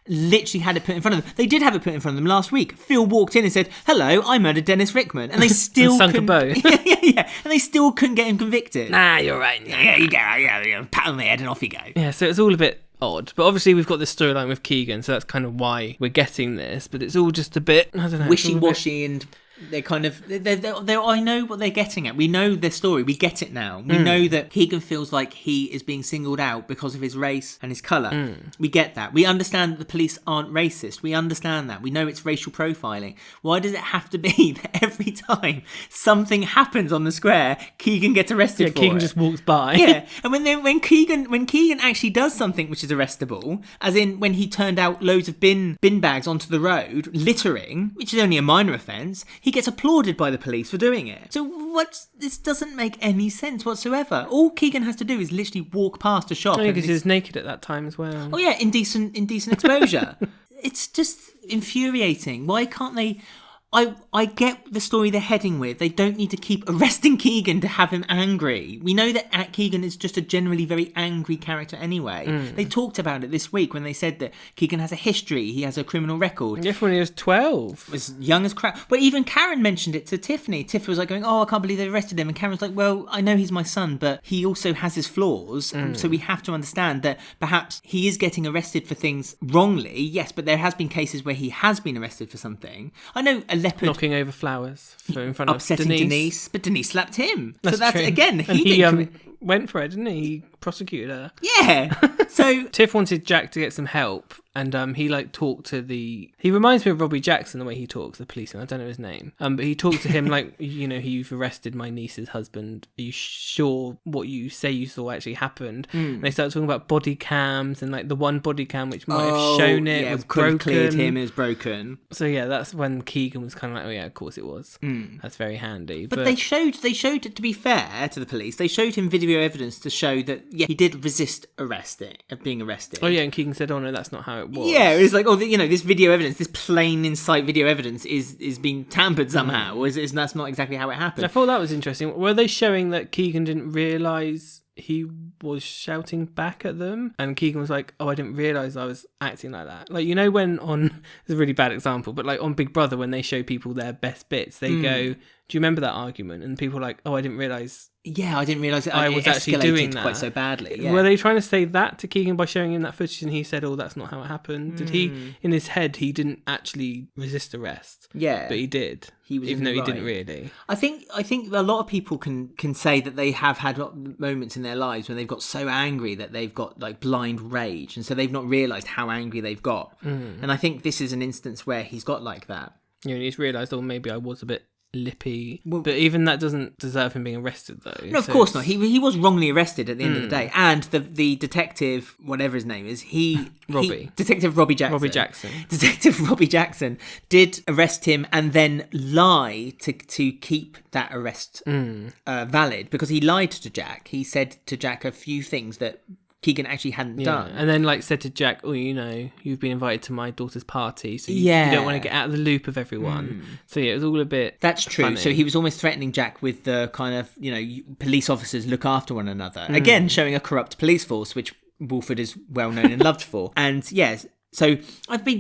literally had it put in front of them. They did have it put in front of them last week. Phil walked in and said, "Hello, I murdered Dennis Rickman," and they still sunk a boat. yeah, and they still couldn't get him convicted. Nah, you're right. Yeah, you go, yeah, pat on the head and off you go. Yeah, so it's all a bit odd, but obviously we've got this storyline with Keegan, so that's kind of why we're getting this. But it's all just a bit, I don't know, wishy-washy and. They're kind of, I know what they're getting at. We know their story. We get it now. We know that Keegan feels like he is being singled out because of his race and his colour. We get that. We understand that the police aren't racist. We understand that. We know it's racial profiling. Why does it have to be that every time something happens on the square, Keegan gets arrested for Keegan it? just walks by. Yeah, and when Keegan actually does something which is arrestable, as in when he turned out loads of bin bags onto the road, littering, which is only a minor offence, he gets applauded by the police for doing it. So this doesn't make any sense whatsoever. All Keegan has to do is literally walk past a shop. Because he was naked at that time as well. Oh yeah, indecent exposure. It's just infuriating. Why can't they... I get the story they're heading with. They don't need to keep arresting Keegan to have him angry. We know that Keegan is just a generally very angry character anyway. They talked about it this week when they said that Keegan has a history. He has a criminal record. Yeah, when he was 12. Was young as crap. But even Karen mentioned it to Tiffany. Tiff was like going, oh, I can't believe they arrested him. And Karen was like, well, I know he's my son, but he also has his flaws. So we have to understand that perhaps he is getting arrested for things wrongly. Yes, but there has been cases where he has been arrested for something. I know a leopard knocking over flowers in front upsetting of Denise, but Denise slapped him. That's so that's true. Again, he went for it, didn't he? He prosecuted her. Yeah. So Tiff wanted Jack to get some help, and he talked to he reminds me of Robbie Jackson the way he talks, the policeman. I don't know his name, but he talked to him like, you've arrested my niece's husband. Are you sure what you say you saw actually happened? And they started talking about body cams, and like the one body cam which might have shown it was broken. Cleared him, it was broken. So yeah, that's when Keegan was kind of like, oh yeah, of course it was. That's very handy. But they showed it, to be fair to the police, they showed him video evidence to show that he did resist being arrested. Oh yeah, and Keegan said, oh no, that's not how it was. Yeah, it was like, this video evidence, this plain in sight video evidence is being tampered somehow, or that's not exactly how it happened. I thought that was interesting. Were they showing that Keegan didn't realise he was shouting back at them, and Keegan was like, oh, I didn't realise I was acting like that? Like, when on, it's a really bad example, but like on Big Brother, when they show people their best bits, they go, do you remember that argument? And people are like, oh, I didn't realise. Yeah, I didn't realise it. I was actually doing that quite so badly. Yeah. Were they trying to say that to Keegan by showing him that footage, and he said, oh, that's not how it happened? Did he, in his head, he didn't actually resist arrest? Yeah. But he did. Even though he didn't really. I think a lot of people can say that they have had moments in their lives when they've got so angry that they've got like blind rage, and so they've not realised how angry they've got. And I think this is an instance where he's got like that. Yeah, and he's realised, oh, maybe I was a bit lippy, but even that doesn't deserve him being arrested though. No, of course not. He was wrongly arrested at the end of the day, and the detective, whatever his name is, Detective Robbie Jackson did arrest him and then lie to keep that arrest valid, because he lied to Jack. He said to Jack a few things that Keegan actually hadn't done. And then said to Jack, oh, you've been invited to my daughter's party, so you don't want to get out of the loop of everyone. So yeah, it was all a bit That's true. funny. So he was almost threatening Jack with the kind of, police officers look after one another. Again, showing a corrupt police force, which Walford is well known and loved for. And yes, so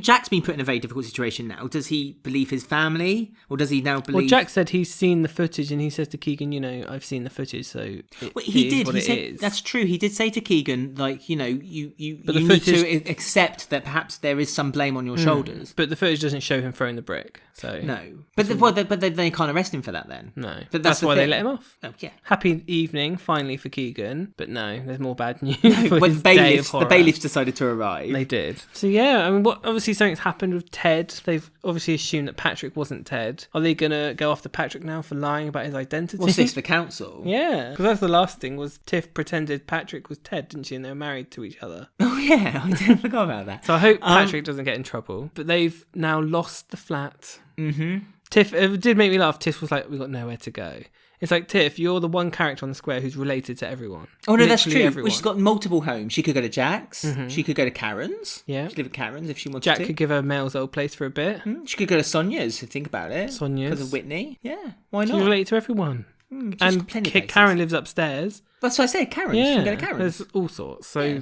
Jack's been put in a very difficult situation now. Does he believe his family, or does he now believe? Well, Jack said he's seen the footage, and he says to Keegan, I've seen the footage, so he said that's true. He did say to Keegan, like, you need to accept that perhaps there is some blame on your shoulders. But the footage doesn't show him throwing the brick, So No. But they can't arrest him for that then. No. But that's why they let him off. Oh, yeah. Happy evening, finally, for Keegan. But no, there's more bad news. But for his day of horror. The bailiffs decided to arrive. They did. So yeah, I mean, obviously something's happened with Ted. They've obviously assumed that Patrick wasn't Ted. Are they going to go after Patrick now for lying about his identity? What's this, the council? Yeah, because that's the last thing, was Tiff pretended Patrick was Ted, didn't she? And they were married to each other. Oh yeah, I forgot about that. So I hope Patrick doesn't get in trouble. But they've now lost the flat. Mm-hmm. Tiff, it did make me laugh. Tiff was like, we got nowhere to go. It's like, Tiff, you're the one character on the square who's related to everyone. Oh, no, that's Literally true. everyone. Well, she's got multiple homes. She could go to Jack's. Mm-hmm. She could go to Karen's. Yeah. She could live at Karen's if she wanted Jack to. could give her Mel's old place for a bit. She could go to Sonia's, if you think about it. Sonia's. Because of Whitney. Yeah, why She's not? related to everyone. And Karen lives upstairs. That's what I said, Karen. Yeah, She can go to Karen's. there's all sorts. So Yeah.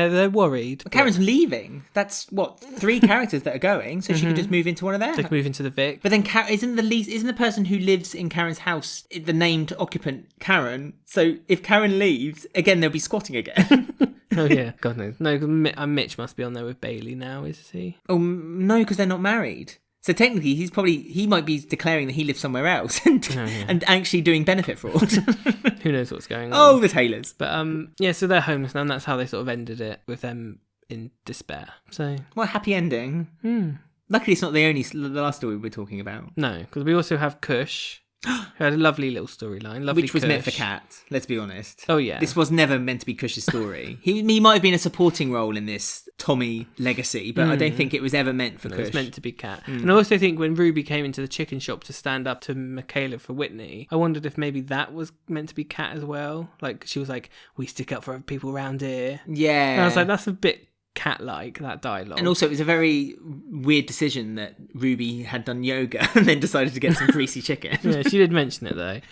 they're worried. But Karen's leaving. That's, 3 characters that are going, so she could just move into one of They theirs. can move into the Vic. But then isn't the person who lives in Karen's house the named occupant Karen? So if Karen leaves, again, they'll be squatting again. Oh yeah, God knows. No, Mitch must be on there with Bailey now, is he? Oh, no, because they're not married. So technically, he might be declaring that he lives somewhere else and actually doing benefit fraud. Who knows what's going on? Oh, the Taylors. But yeah, so they're homeless now, and that's how they sort of ended it, with them in despair. So What a happy ending. Luckily, it's not the last story we're talking about. no, because we also have Kush, who had a lovely little storyline. Lovely Which was Kush. meant for Kat, let's be honest. Oh yeah. This was never meant to be Kush's story. he might have been a supporting role in this Tommy legacy, but I don't think it was ever meant for No, Kush. it's meant to be Kat. And I also think when Ruby came into the chicken shop to stand up to Michaela for Whitney, I wondered if maybe that was meant to be Kat as well. Like, she was like, we stick up for people around here. Yeah. And I was like, that's a bit cat-like, that dialogue. And also, it was a very weird decision that Ruby had done yoga and then decided to get some greasy chicken. Yeah, she did mention it though.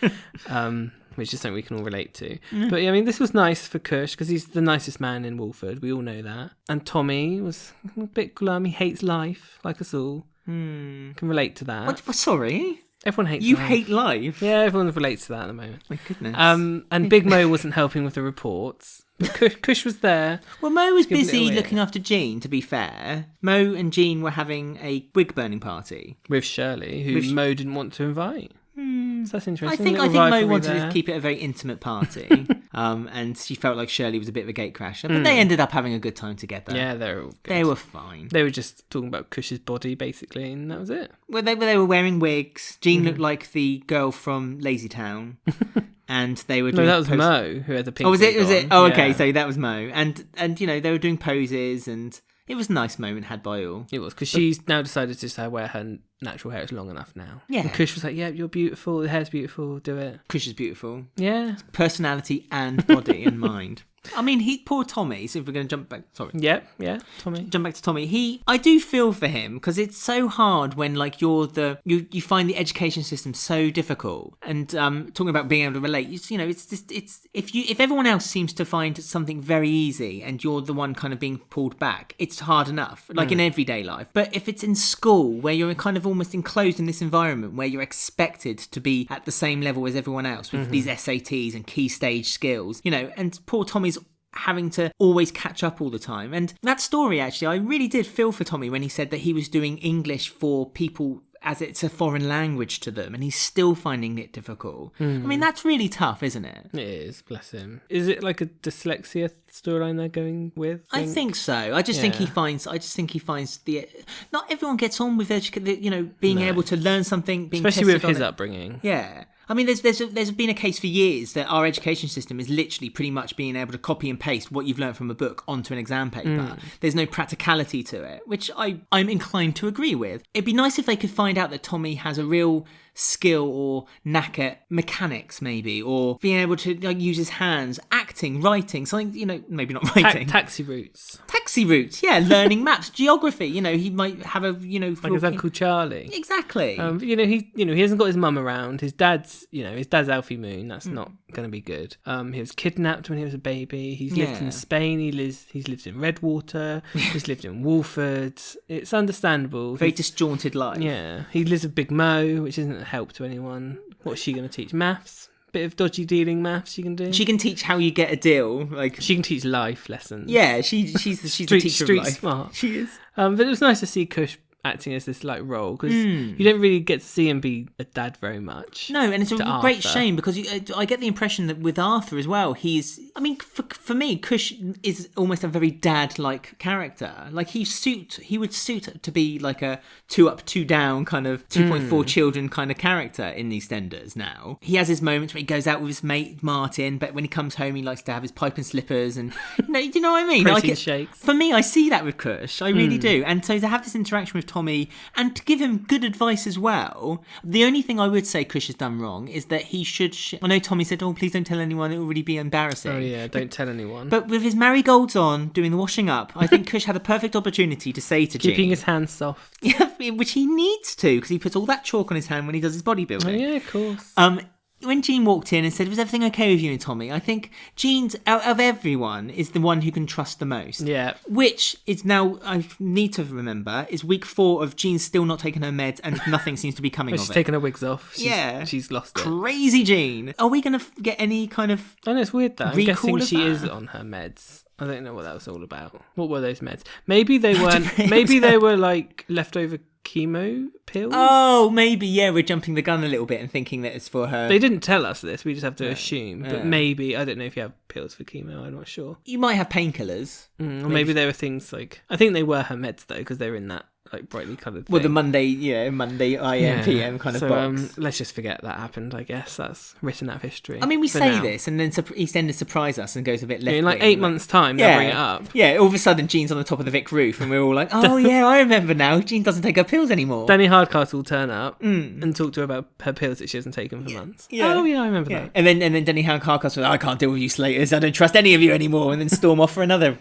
Which is something we can all relate to. But yeah, I mean, this was nice for Kush because he's the nicest man in Walford. We all know that. And Tommy was a bit glum. He hates life, like us all. Can relate to that. What? Sorry? Everyone hates You life. hate life? Yeah, everyone relates to that at the moment. My goodness. And Big Mo wasn't helping with the reports. But Kush was there. Well, Mo was giving it busy away. looking after Jean, to be fair. Mo and Jean were having a wig burning party. With Shirley, who Mo didn't want to invite. So that's interesting. I think Little Mo rivalry wanted there. to keep it a very intimate party. And she felt like Shirley was a bit of a gatecrasher. But they ended up having a good time together. Yeah, they were all good. They were fine. They were just talking about Kush's body, basically, and that was it. Well, they were wearing wigs. Jean looked like the girl from Lazy Town. And they were doing No, that was Mo who had the pink. Oh, was it? wig Was it? on. Oh, okay. Yeah. So that was Mo. And you know, they were doing poses and it was a nice moment had by all. It was, because she's now decided to just wear her natural hair is long enough now. Yeah. And Kush was like, yeah, you're beautiful, the hair's beautiful, do it. Kush is beautiful. Yeah. Personality and body and mind. I mean, poor Tommy. So if we're going to jump back, Yeah, Tommy. jump back to Tommy. I do feel for him because it's so hard when like you find the education system so difficult. And talking about being able to relate, you know, it's just if everyone else seems to find something very easy and you're the one kind of being pulled back, it's hard enough, like in everyday life. But if it's in school where you're kind of almost enclosed in this environment where you're expected to be at the same level as everyone else with these SATs and key stage skills, you know, and poor Tommy's having to always catch up all the time. And that story, actually, I really did feel for Tommy when he said that he was doing English for people as it's a foreign language to them and he's still finding it difficult. I mean, that's really tough, isn't it? It is, bless him. Is it like a dyslexia storyline they're going with? I think so. I just think he finds the not everyone gets on with being able to learn something, being especially with tested his on it. upbringing. Yeah. I mean, there's been a case for years that our education system is literally pretty much being able to copy and paste what you've learned from a book onto an exam paper. There's no practicality to it, which I'm inclined to agree with. It'd be nice if they could find out that Tommy has a real skill or knack at mechanics, maybe, or being able to use his hands, acting, writing, something, maybe not writing. Taxi routes. Taxi routes, yeah, learning maps, geography. He might have a Like his Uncle Charlie. Exactly. He hasn't got his mum around. His dad's Alfie Moon. That's not going to be good. He was kidnapped when he was a baby. He's lived in Spain. He's lived in Redwater. He's lived in Walford. It's understandable. Very disjointed life. Yeah. He lives with Big Mo, which isn't a help to anyone. What's she going to teach? Maths? Bit of dodgy dealing maths she can do. She can teach how you get a deal. Like she can teach life lessons. Yeah, she's the teacher street of life. smart. She is. But it was nice to see Kush acting as this like role because you don't really get to see him be a dad very much. No, and it's a great shame because I get the impression that with Arthur as well, for me, Kush is almost a very dad-like character. Like he would suit to be like a 2 up, 2 down kind of 2.4 children kind of character in EastEnders now. He has his moments where he goes out with his mate Martin, but when he comes home, he likes to have his pipe and slippers and do you know what I mean? Protein shakes. For me, I see that with Kush. I really do. And so to have this interaction with Tommy and to give him good advice as well, the only thing I would say Kush has done wrong is that he should... I know Tommy said, please don't tell anyone, it will really be embarrassing. Oh yeah, don't tell anyone. But with his marigolds on, doing the washing up, I think Kush had a perfect opportunity to say to Jean... Keeping his hands soft. Yeah, which he needs to, because he puts all that chalk on his hand when he does his bodybuilding. Oh yeah, of course. When Jean walked in and said, was everything okay with you and Tommy? I think Jean's, out of everyone, is the one who can trust the most. Yeah. Which is now, I need to remember, is week 4 of Jean still not taking her meds and nothing seems to be coming of it. She's taken her wigs off. Yeah. She's lost it. Crazy Jean. Are we going to get any kind of I know, it's weird though. I'm guessing she is on her meds. I don't know what that was all about. What were those meds? Maybe they weren't. Maybe they were like leftover chemo pills. Oh, maybe, yeah, we're jumping the gun a little bit and thinking that it's for her. They didn't tell us this, we just have to assume. But maybe, I don't know if you have pills for chemo, I'm not sure. You might have painkillers. Or maybe there were things like, I think they were her meds though, because they were in that like brightly coloured thing. Well, the Monday IM PM kind of box. Let's just forget that happened, I guess. That's written out of history. I mean, we say this and then EastEnders surprise us and goes a bit left. In like 8 months' time, they'll bring it up. Yeah, all of a sudden Jean's on the top of the Vic roof and we're all like, oh yeah, I remember now. Jean doesn't take her pills anymore. Danny Hardcastle will turn up and talk to her about her pills that she hasn't taken for months. Yeah. Oh yeah, I remember that. And then Danny Hardcastle was, I can't deal with you slaters, I don't trust any of you anymore, and then storm off for another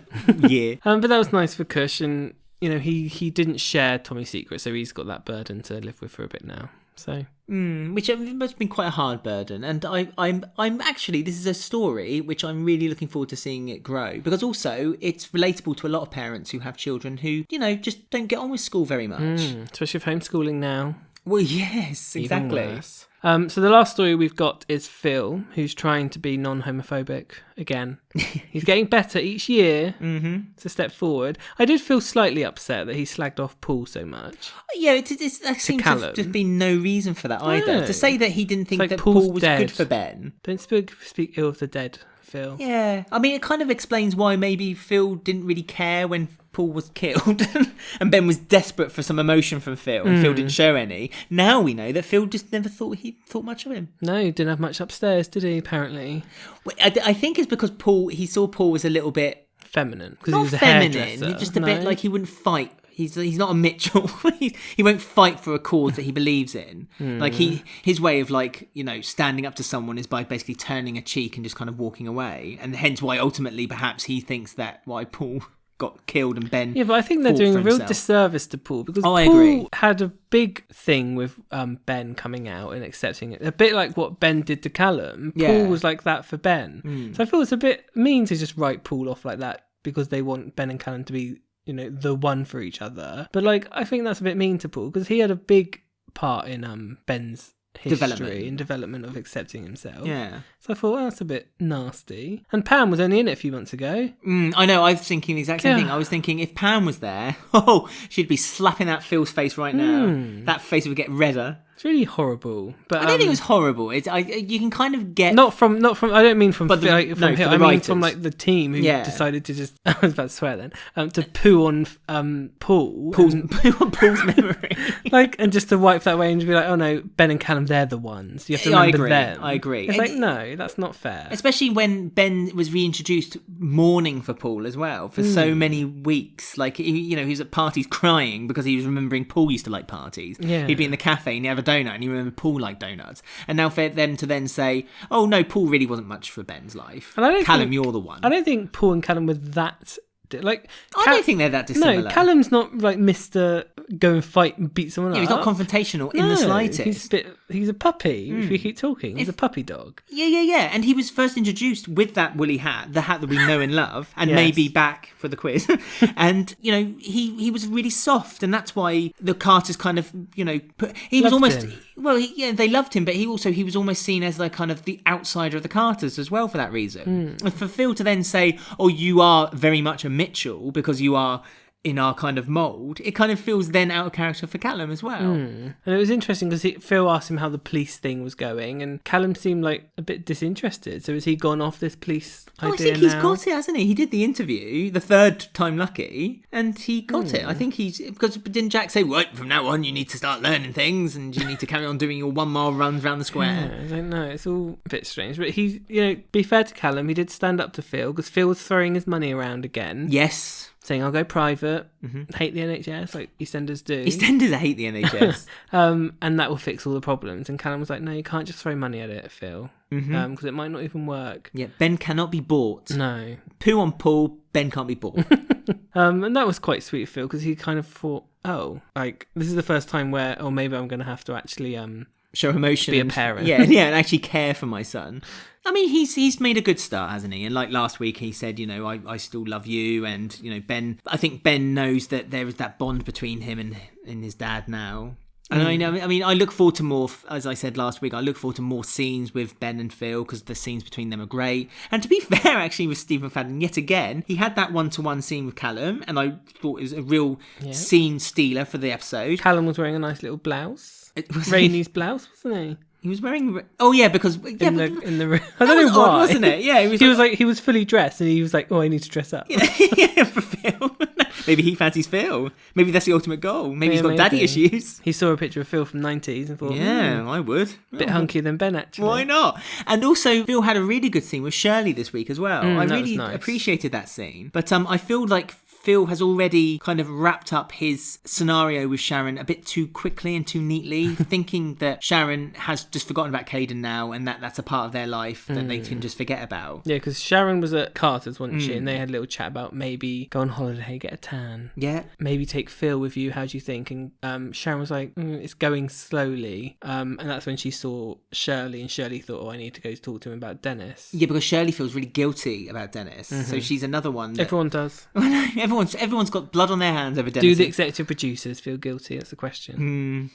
year. But that was nice for Kush, and you know, he didn't share Tommy's secret, so he's got that burden to live with for a bit now. So, which must have been quite a hard burden, and I'm actually, this is a story which I'm really looking forward to seeing it grow, because also it's relatable to a lot of parents who have children who, you know, just don't get on with school very much, especially with homeschooling now. Well, yes, exactly. Even worse. So the last story we've got is Phil, who's trying to be non-homophobic again. He's getting better each year. It's a step forward. I did feel slightly upset that he slagged off Paul so much. Yeah, there seems to have just been no reason for that either. No. To say that he didn't think that Paul was good for Ben. Don't speak ill of the dead, Phil. Yeah, I mean, it kind of explains why maybe Phil didn't really care when Paul was killed and Ben was desperate for some emotion from Phil and Phil didn't show any. Now we know that Phil just never thought much of him. No, he didn't have much upstairs, did he, apparently? Well, I think it's because he saw Paul was a little bit... feminine. Not he was a feminine, just a bit like he wouldn't fight. He's not a Mitchell. He won't fight for a cause that he believes in. Like his way of like, you know, standing up to someone is by basically turning a cheek and just kind of walking away. And hence why ultimately perhaps he thinks that why Paul got killed and Ben... Yeah, but I think they're doing a real disservice to Paul, because Paul agree. had a big thing with Ben coming out and accepting it. A bit like what Ben did to Callum. Yeah. Paul was like that for Ben. So I feel it's a bit mean to just write Paul off like that because they want Ben and Callum to be, you know, the one for each other. But like, I think that's a bit mean to Paul, because he had a big part in Ben's history and development of accepting himself. Yeah. So I thought, that's a bit nasty. And Pam was only in it a few months ago. I know, I was thinking the exact same thing. I was thinking if Pam was there, she'd be slapping that Phil's face right now. That face would get redder. It's really horrible. But I don't think it was horrible. You can kind of get not from. I don't mean from him. I mean writers. from like the team who decided to just. I was about to swear then. To poo on Paul. Poo on Paul's memory. And just to wipe that away and just be like, oh no, Ben and Callum, they're the ones. You have to remember them. I agree. It's like, no, that's not fair. Especially when Ben was reintroduced mourning for Paul as well for so many weeks. Like, you know, he was at parties crying because he was remembering Paul used to like parties. Yeah. He'd be in the cafe and he'd have a donut and you remember Paul liked donuts. And now for them to then say, oh no, Paul really wasn't much for Ben's life. And Callum, you're the one. I don't think Paul and Callum were that... Like, I don't think they're that dissimilar. No, Callum's not like Mr. Go and fight and beat someone up. He's not confrontational in the slightest. He's a puppy. If you keep talking, he's a puppy dog. Yeah. And he was first introduced with that woolly hat, the hat that we know and love, and maybe back for the quiz. And you know, he was really soft, and that's why the Carters kind of, you know, he was almost him. Well, they loved him, but he was almost seen as like kind of the outsider of the Carters as well for that reason. And for Phil to then say, "Oh, you are very much a Mitchell because you are in our kind of mould, it kind of feels then out of character for Callum as well. And it was interesting because Phil asked him how the police thing was going, and Callum seemed like a bit disinterested. So has he gone off this police idea now? I think he's got it, hasn't he? He did the interview, the third time lucky, and he got it. I think because didn't Jack say, right, from now on you need to start learning things and you need to carry on doing your 1 mile runs around the square? Yeah, I don't know. It's all a bit strange. But he, be fair to Callum, he did stand up to Phil because Phil was throwing his money around again. Yes. Saying, I'll go private, hate the NHS, like EastEnders do. EastEnders hate the NHS. And that will fix all the problems. And Callum was like, no, you can't just throw money at it, Phil, because it might not even work. Yeah, Ben cannot be bought. No. Poo on Paul, Ben can't be bought. And that was quite sweet of Phil, because he kind of thought, this is the first time where, maybe I'm going to have to actually... show emotion. Be a parent. Yeah, and actually care for my son. I mean, he's made a good start, hasn't he? And like last week, he said, I still love you. And, Ben, I think Ben knows that there is that bond between him and his dad now. And I look forward to more, as I said last week, I look forward to more scenes with Ben and Phil because the scenes between them are great. And to be fair, actually, with Stephen Fadden, yet again, he had that one-to-one scene with Callum, and I thought it was a real scene stealer for the episode. Callum was wearing a nice little blouse. Rainy's blouse, wasn't he? He was wearing... Oh, yeah, because... in the I don't know why. Odd, wasn't it? Yeah. He was fully dressed and he was like, I need to dress up. Yeah, for Phil. Maybe he fancies Phil. Maybe that's the ultimate goal. Maybe he's got daddy issues. He saw a picture of Phil from the 90s and thought... Yeah, I would. A bit hunkier than Ben, actually. Why not? And also, Phil had a really good scene with Shirley this week as well. I really appreciated that scene. But I feel like Phil has already kind of wrapped up his scenario with Sharon a bit too quickly and too neatly, thinking that Sharon has just forgotten about Caden now and that's a part of their life that they can just forget about. Yeah, because Sharon was at Carter's, wasn't she? And they had a little chat about maybe go on holiday, get a tan. Yeah. Maybe take Phil with you, how do you think? And Sharon was like, it's going slowly. And that's when she saw Shirley, and Shirley thought, I need to go talk to him about Dennis. Yeah, because Shirley feels really guilty about Dennis. So she's another one. Everyone does. Everyone's got blood on their hands over Dennis. Do the executive producers feel guilty? That's the question.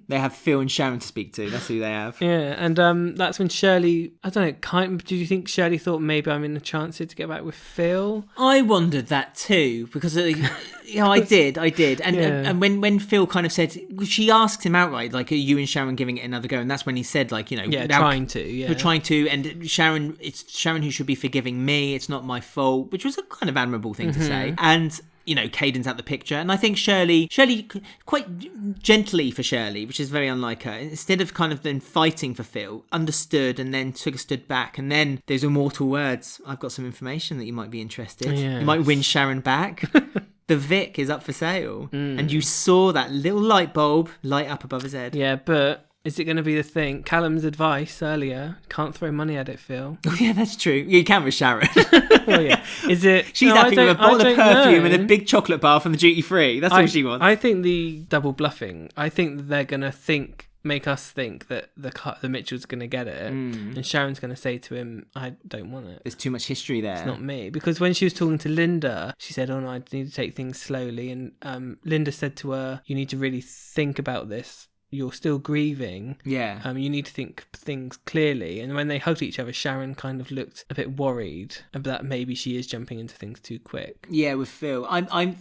They have Phil and Sharon to speak to. That's who they have. Yeah, and that's when Shirley... I don't know, do you think Shirley thought maybe I'm in a chance here to get back with Phil? I wondered that too, because... I did. And when Phil kind of said... She asked him outright, like, are you and Sharon giving it another go? And that's when he said, like, Yeah, trying to, yeah. We're trying to, and Sharon... It's Sharon who should be forgiving me. It's not my fault, which was a kind of admirable thing to say. And... Caden's out the picture. And I think Shirley, quite gently for Shirley, which is very unlike her, instead of kind of then fighting for Phil, understood and then took a stood back. And then those immortal words, I've got some information that you might be interested. Yes. You might win Sharon back. The Vic is up for sale. And you saw that little light bulb light up above his head. Yeah, but... Is it going to be the thing? Callum's advice earlier, can't throw money at it, Phil. Oh, yeah, that's true. You can with Sharon. Well, yeah. Is it? She's happy with a bottle of perfume and a big chocolate bar from the duty free. That's all she wants. I think the double bluffing, I think they're going to make us think that the Mitchell's going to get it. And Sharon's going to say to him, I don't want it. There's too much history there. It's not me. Because when she was talking to Linda, she said, no, I need to take things slowly. And Linda said to her, you need to really think about this. You're still grieving. Yeah. You need to think things clearly. And when they hugged each other, Sharon kind of looked a bit worried that maybe she is jumping into things too quick. Yeah, with Phil, I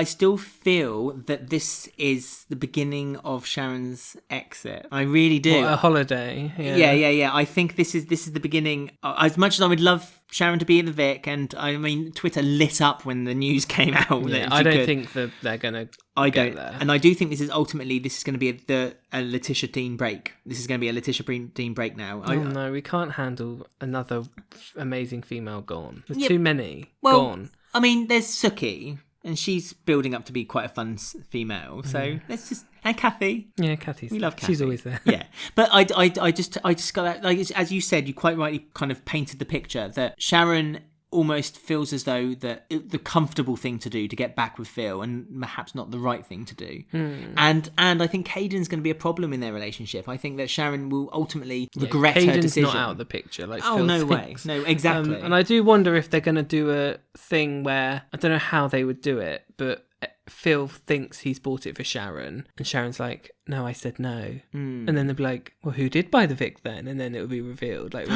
still feel that this is the beginning of Sharon's exit. I really do. What, a holiday. Yeah. I think this is the beginning. As much as I would love Sharon to be in the Vic, and I mean, Twitter lit up when the news came out. Yeah, I don't think that they're going to. I don't, and I do think this is going to be a Letitia Dean break. This is going to be a Letitia Dean break now. No, we can't handle another amazing female gone. There's too many gone. I mean, there's Suki, and she's building up to be quite a fun female. So let's just... And Kathy. Yeah, Kathy's... We love Kathy. She's always there. Yeah. But I just got that... Like, as you said, you quite rightly kind of painted the picture that Sharon almost feels as though the comfortable thing to do to get back with Phil, and perhaps not the right thing to do. And I think Caden's going to be a problem in their relationship. I think that Sharon will ultimately regret her decision. Caden's not out of the picture. Like Phil no thinks. Way. No, exactly. And I do wonder if they're going to do a thing where, I don't know how they would do it, but Phil thinks he's bought it for Sharon, and Sharon's like, no, I said no. And then they'll be like, well, who did buy the Vic then? And then it will be revealed. Like,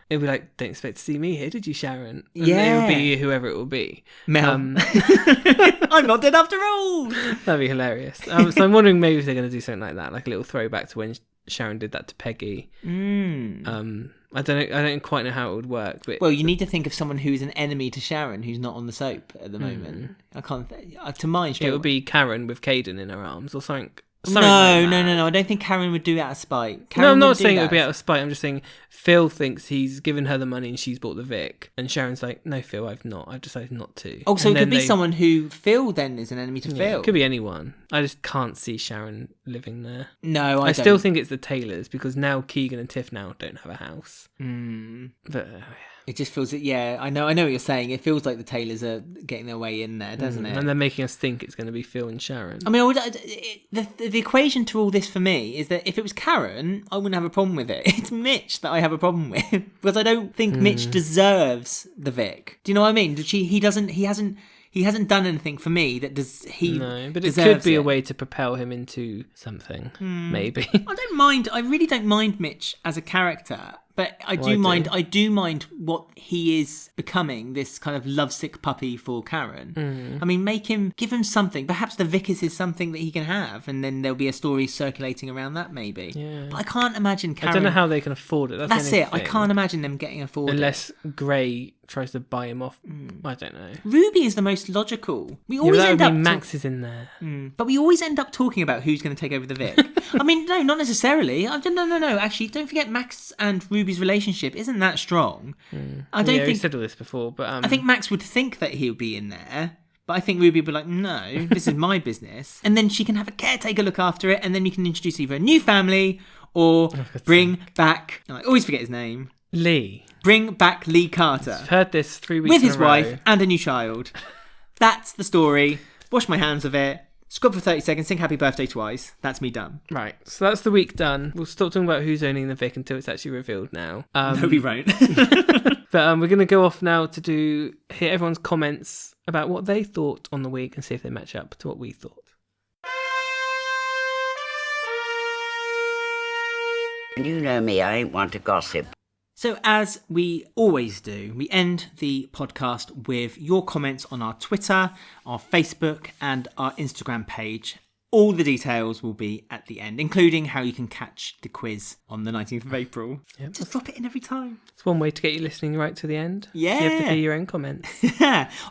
it'll be like, don't expect to see me here, did you, Sharon? And it will be whoever it will be. Mel. I'm not dead after all. That'd be hilarious. So I'm wondering maybe if they're going to do something like that, like a little throwback to when Sharon did that to Peggy. I don't quite know how it would work. But well, you need to think of someone who's an enemy to Sharon, who's not on the soap at the moment. I can't. To mind, it would be Karen with Caden in her arms or something. No. I don't think Karen would do it out of spite. No, I'm not saying it would be out of spite. I'm just saying Phil thinks he's given her the money and she's bought the Vic. And Sharon's like, no, Phil, I've not. I've decided not to. Oh, so it could be someone who Phil then is an enemy to Phil. It could be anyone. I just can't see Sharon living there. No, I don't. Still think it's the Taylors because now Keegan and Tiff now don't have a house. But it just feels I know what you're saying. It feels like the Taylors are getting their way in there, doesn't it? And they're making us think it's going to be Phil and Sharon. I mean, the equation to all this for me is that if it was Karen, I wouldn't have a problem with it. It's Mitch that I have a problem with because I don't think Mitch deserves the Vic. Do you know what I mean? He hasn't done anything for me that he. No, but it could be a way to propel him into something. Maybe. I really don't mind Mitch as a character. But I do mind what he is becoming, this kind of lovesick puppy for Karen. I mean, give him something. Perhaps the Vic is something that he can have, and then there'll be a story circulating around that, maybe. Yeah. But I can't imagine Karen. I don't know how they can afford it. That's it. I can't imagine them getting afforded. Unless Gray tries to buy him off. I don't know. Ruby is the most logical. We always end up. Max is in there. But we always end up talking about who's going to take over the Vic. I mean, no, not necessarily. No. Actually, don't forget Max and Ruby's relationship isn't that strong. I don't think. We said all this before, but I think Max would think that he'll be in there. But I think Ruby would be like, no, this is my business. And then she can have a caretaker look after it, and then you can introduce either a new family or bring back. I always forget his name. Lee. Bring back Lee Carter. I've heard this 3 weeks with in his a row. wife and a new child. That's the story. Wash my hands of it. Scrub for 30 seconds, sing happy birthday twice. That's me done. Right, so that's the week done. We'll stop talking about who's owning the Vic until it's actually revealed now. No, we won't. But we're going to go off now to hear everyone's comments about what they thought on the week and see if they match up to what we thought. You know me, I ain't one to gossip. So as we always do, we end the podcast with your comments on our Twitter, our Facebook and our Instagram page. All the details will be at the end, including how you can catch the quiz on the 19th of April. Yep. Just drop it in every time. It's one way to get you listening right to the end. Yeah. You have to do your own comments.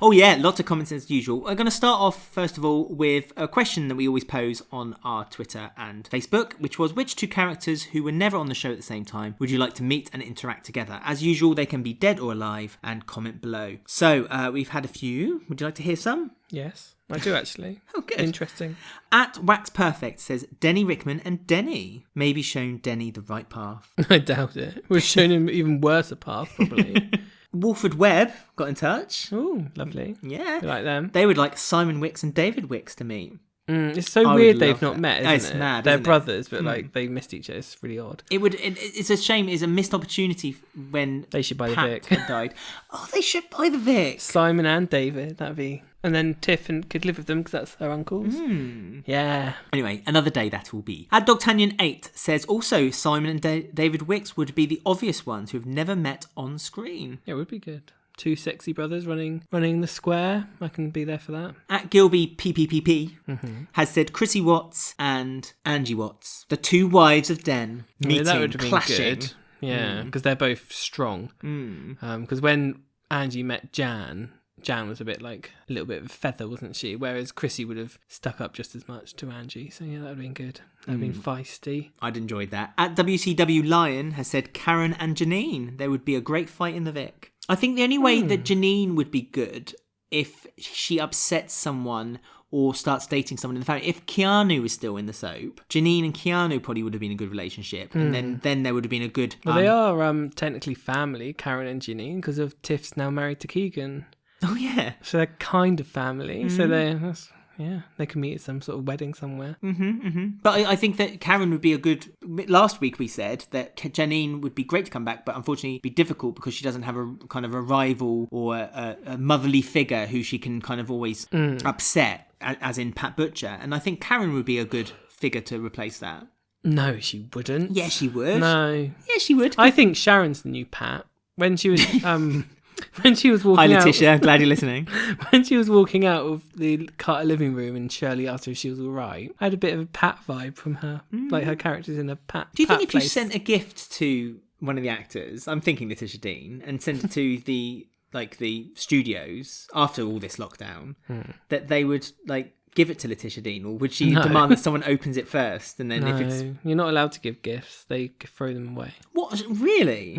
Oh yeah, lots of comments as usual. We're going to start off, first of all, with a question that we always pose on our Twitter and Facebook, which was, which two characters who were never on the show at the same time would you like to meet and interact together? As usual, they can be dead or alive, and comment below. So, we've had a few. Would you like to hear some? Yes. I do actually. Oh, good. Interesting. At Wax Perfect says Denny Rickman and Denny. Maybe shown Denny the right path. I doubt it. We've shown him even worse a path, probably. Walford Webb got in touch. Oh, lovely. Yeah. You like them? They would like Simon Wicks and David Wicks to meet. It's so weird they've not met, isn't it's it? Mad, They're isn't brothers, but like they missed each other. It's really odd. It's a shame. It's a missed opportunity when they should buy the Pat Vic. had died. Oh, they should buy the Vic. Simon and David, that'd be. And then Tiff could live with them because that's her uncles. Yeah. Anyway, another day that will be. At Dogtanian8 says also Simon and David Wicks would be the obvious ones who have never met on screen. It would be good. Two sexy brothers running the square. I can be there for that. At Gilby PPPP has said Chrissy Watts and Angie Watts, the two wives of Den, meeting, that would have been clashing. Good. Yeah, because they're both strong. Because when Angie met Jan was a little bit of a feather, wasn't she? Whereas Chrissy would have stuck up just as much to Angie. So yeah, that would have been good. That would have been feisty. I'd enjoyed that. At WCW Lion has said Karen and Janine. There would be a great fight in the Vic. I think the only way that Janine would be good if she upsets someone or starts dating someone in the family. If Keanu was still in the soap, Janine and Keanu probably would have been a good relationship. And then there would have been a good... Well, they are technically family, Karen and Janine, because of Tiff's now married to Keegan. Oh, yeah. So they're kind of family. So Yeah, they can meet at some sort of wedding somewhere. But I think that Karen would be a good... Last week we said that Janine would be great to come back, but unfortunately it'd be difficult because she doesn't have a kind of a rival or a motherly figure who she can kind of always upset, as in Pat Butcher. And I think Karen would be a good figure to replace that. No, she wouldn't. Yeah, she would. No. Yeah, she would. I think Sharon's the new Pat. When she was... When she was walking Hi, Letitia. Glad you're listening. When she was walking out of the Carter living room and Shirley asked her if she was all right, I had a bit of a Pat vibe from her. Like her character's in a Pat. Do you think if place. you sent a gift to one of the actors, I'm thinking Letitia Dean, and sent it to the studios after all this lockdown, that they would give it to Letitia Dean, or would she demand that someone opens it first and then if it's... You're not allowed to give gifts. They throw them away. What? Really?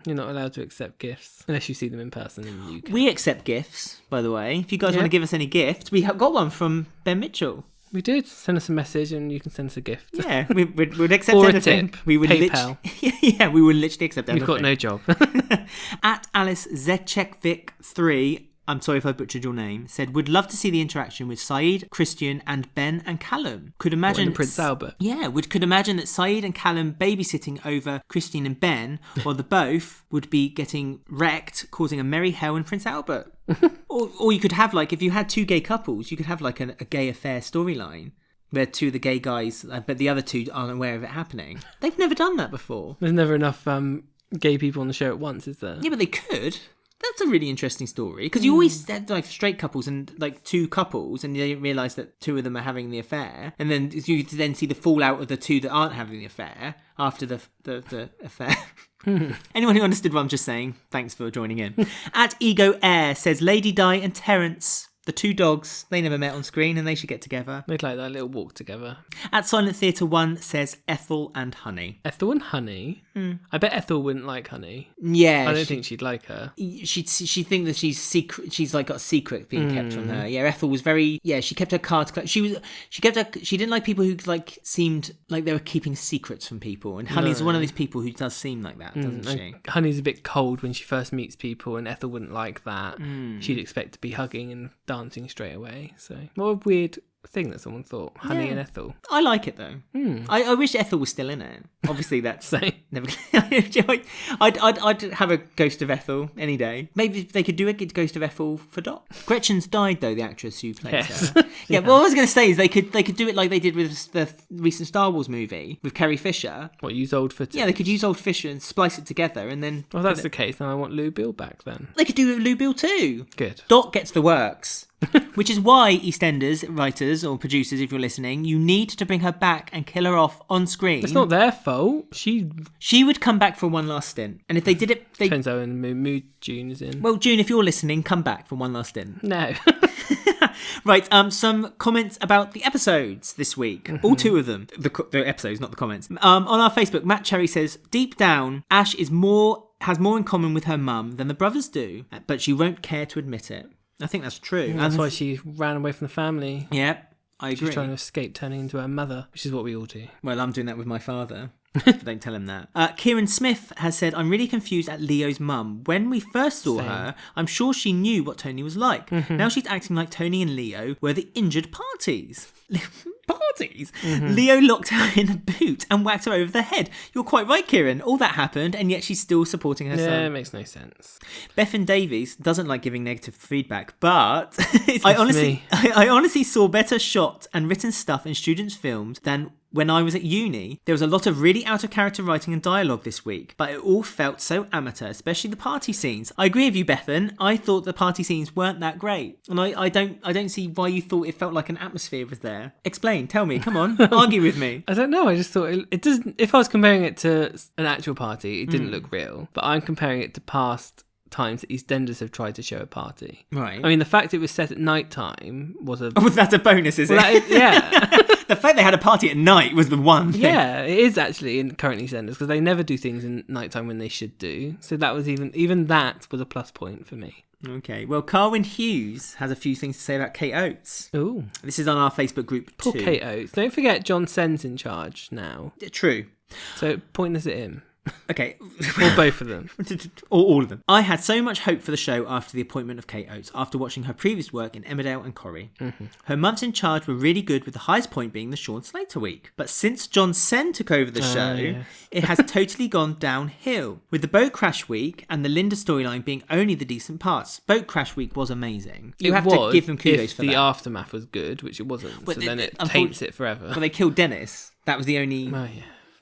You're not allowed to accept gifts unless you see them in person in the UK. We accept gifts, by the way. If you guys want to give us any gifts, we have got one from Ben Mitchell. We did. Send us a message and you can send us a gift. Yeah, we'd accept or anything. A tip. We would PayPal. We would literally accept anything. We've got no job. At Alice Zechekvic3, I'm sorry if I butchered your name, said, would love to see the interaction with Saeed, Christian, and Ben and Callum. Could imagine... Prince Albert. Yeah, could imagine that Saeed and Callum babysitting over Christine and Ben, while the both would be getting wrecked, causing a merry hell in Prince Albert. or you could have, if you had two gay couples, you could have, a gay affair storyline, where two of the gay guys, but the other two aren't aware of it happening. They've never done that before. There's never enough gay people on the show at once, is there? Yeah, but they could. That's a really interesting story, because you always had straight couples and two couples, and you realise that two of them are having the affair, and then you then see the fallout of the two that aren't having the affair after the affair. Anyone who understood what I'm just saying, thanks for joining in. At Ego Air says Lady Di and Terence, the two dogs, they never met on screen and they should get together. They'd like that little walk together. At Silent Theatre 1 says Ethel and Honey. Ethel and Honey? I bet Ethel wouldn't like Honey. Yeah. I don't think she'd like her. She'd think that she's secret. She's got a secret being kept from her. Yeah, Ethel was very... Yeah, she kept her cards close. She didn't like people who seemed like they were keeping secrets from people. And Honey's one of these people who does seem like that, doesn't she? Honey's a bit cold when she first meets people, and Ethel wouldn't like that. She'd expect to be hugging and dancing straight away. So what a weird thing that someone thought. Honey and Ethel. I like it though. I wish Ethel was still in it. Obviously that's never... I'd have a Ghost of Ethel any day. Maybe they could do a Ghost of Ethel for Dot. Gretchen's died though, the actress who plays her. Yeah, what I was going to say is they could do it like they did with the recent Star Wars movie with Carrie Fisher. What, use old footage? Yeah, they could use old Fisher and splice it together and then... Well, that's the case. Now I want Lou Bill back then. They could do Lou Bill too. Good. Dot gets the works. Which is why, EastEnders writers or producers, if you're listening, you need to bring her back and kill her off on screen. It's not their fault. She would come back for one last stint. And if they did it... Depends how in the mood June is in. Well, June, if you're listening, come back for one last stint. No. Right, some comments about the episodes this week. All two of them. The episodes, not the comments. On our Facebook, Matt Cherry says, deep down, Ash has more in common with her mum than the brothers do, but she won't care to admit it. I think that's true. That's why she ran away from the family. Yep, I agree. She's trying to escape turning into her mother, which is what we all do. Well, I'm doing that with my father. Don't tell him that. Kieran Smith has said, I'm really confused at Leo's mum. When we first saw her, I'm sure she knew what Tony was like. Now she's acting like Tony and Leo were the injured parties. Leo locked her in a boot and whacked her over the head. You're quite right, Kieran. All that happened, and yet she's still supporting her son. Yeah, it makes no sense. Bethan Davies doesn't like giving negative feedback, but I honestly saw better shot and written stuff in students' films than when I was at uni. There was a lot of really out of character writing and dialogue this week, but it all felt so amateur, especially the party scenes. I agree with you, Bethan. I thought the party scenes weren't that great, and I don't see why you thought it felt like an atmosphere was there. Explain, tell me, come on, argue with me. I don't know. I just thought it doesn't. If I was comparing it to an actual party, it didn't look real. But I'm comparing it to past times that EastEnders have tried to show a party. Right. I mean, the fact it was set at night time was a... Oh, that's a bonus, is it? Yeah. The fact they had a party at night was the one thing. Yeah, it is actually in current EastEnders, because they never do things in nighttime when they should do. So that was even that was a plus point for me. Okay, well, Carwyn Hughes has a few things to say about Kate Oates. Ooh. This is on our Facebook group too. Poor Kate Oates. Don't forget John Sen's in charge now. True. So point this at him. Okay. Or both of them. Or all of them. I had so much hope for the show after the appointment of Kate Oates, after watching her previous work in Emmerdale and Corrie. Mm-hmm. Her months in charge were really good, with the highest point being the Sean Slater week. But since John Sen took over the show, it has totally gone downhill, with the boat crash week and the Linda storyline being only the decent parts. Boat crash week was amazing. You have to give them kudos for that. The aftermath was good, which it wasn't, so then it taints it forever. But they killed Dennis. That was the only...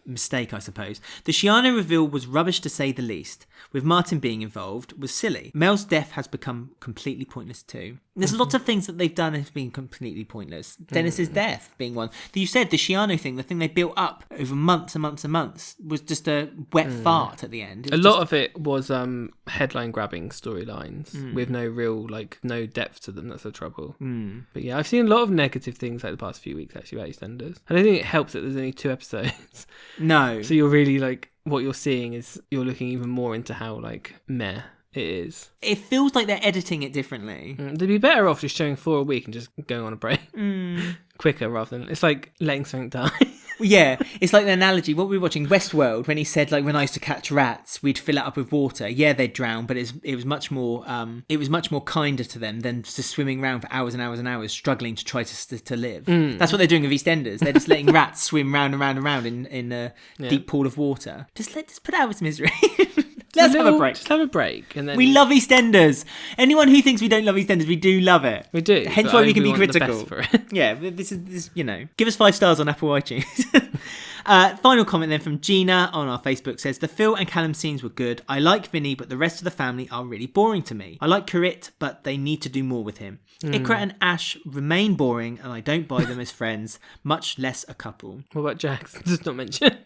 mistake, I suppose. The Shiano reveal was rubbish to say the least. With Martin being involved was silly. Mel's death has become completely pointless too. There's lots of things that they've done have been completely pointless. Dennis's death being one. You said the Shiano thing, the thing they built up over months and months and months, was just a wet fart at the end. A lot of it was headline grabbing storylines with no real, no depth to them. That's the trouble. But yeah, I've seen a lot of negative things the past few weeks actually about EastEnders. I don't think it helps that there's only 2 episodes. No. So you're really what you're seeing is you're looking even more into how meh it is. It feels like they're editing it differently. They'd be better off just showing 4 a week and just going on a break quicker rather than it's like letting something die. Yeah, it's like the analogy. What we were watching, Westworld, when he said when I used to catch rats, we'd fill it up with water. Yeah, they'd drown, but it was much more kinder to them than just swimming around for hours and hours and hours, struggling to try to live. That's what they're doing with EastEnders. They're just letting rats swim round and round and round in a deep pool of water. Just put out its misery. Let's have a break. Just have a break, and then we love EastEnders. Anyone who thinks we don't love EastEnders, we do love it. We do. Hence why we can be critical. The best for it. Yeah, this is give us 5 stars on Apple iTunes. Final comment then from Gina on our Facebook says, the Phil and Callum scenes were good. I like Vinny, but the rest of the family are really boring to me. I like Kheerat, but they need to do more with him. Iqra and Ash remain boring, and I don't buy them as friends, much less a couple. What about Jax? Just not mention.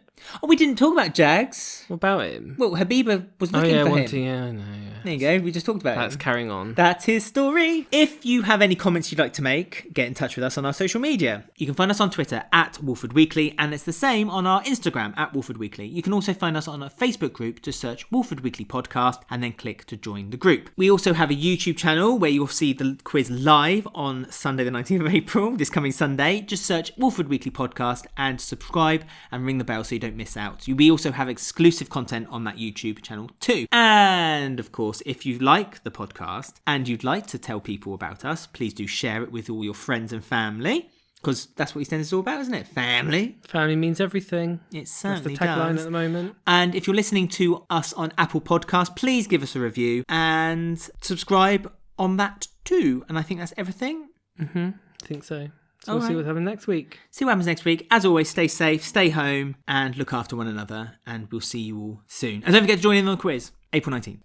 Oh, we didn't talk about Jags. What about him? Well, Habiba was looking for him. Yeah, I know. Yeah. There you go. We just talked about That's carrying on. That's his story. If you have any comments you'd like to make, get in touch with us on our social media. You can find us on Twitter at Walford Weekly, and it's the same on our Instagram at Walford Weekly. You can also find us on our Facebook group. Just search Walford Weekly Podcast and then click to join the group. We also have a YouTube channel where you'll see the quiz live on Sunday the 19th of April, this coming Sunday. Just search Walford Weekly Podcast and subscribe and ring the bell so you don't miss out. We also have exclusive content on that YouTube channel too. And of course, if you like the podcast and you'd like to tell people about us, please do share it with all your friends and family, because that's what EastEnders is all about, isn't it? Family. Family means everything. It certainly That's the tagline does. at the moment. And if you're listening to us on Apple Podcasts, please give us a review and subscribe on that too. And I think that's everything. I think so. So we'll see what's happening next week. See what happens next week. As always, stay safe, stay home, and look after one another. And we'll see you all soon. And don't forget to join in on the quiz, April 19th.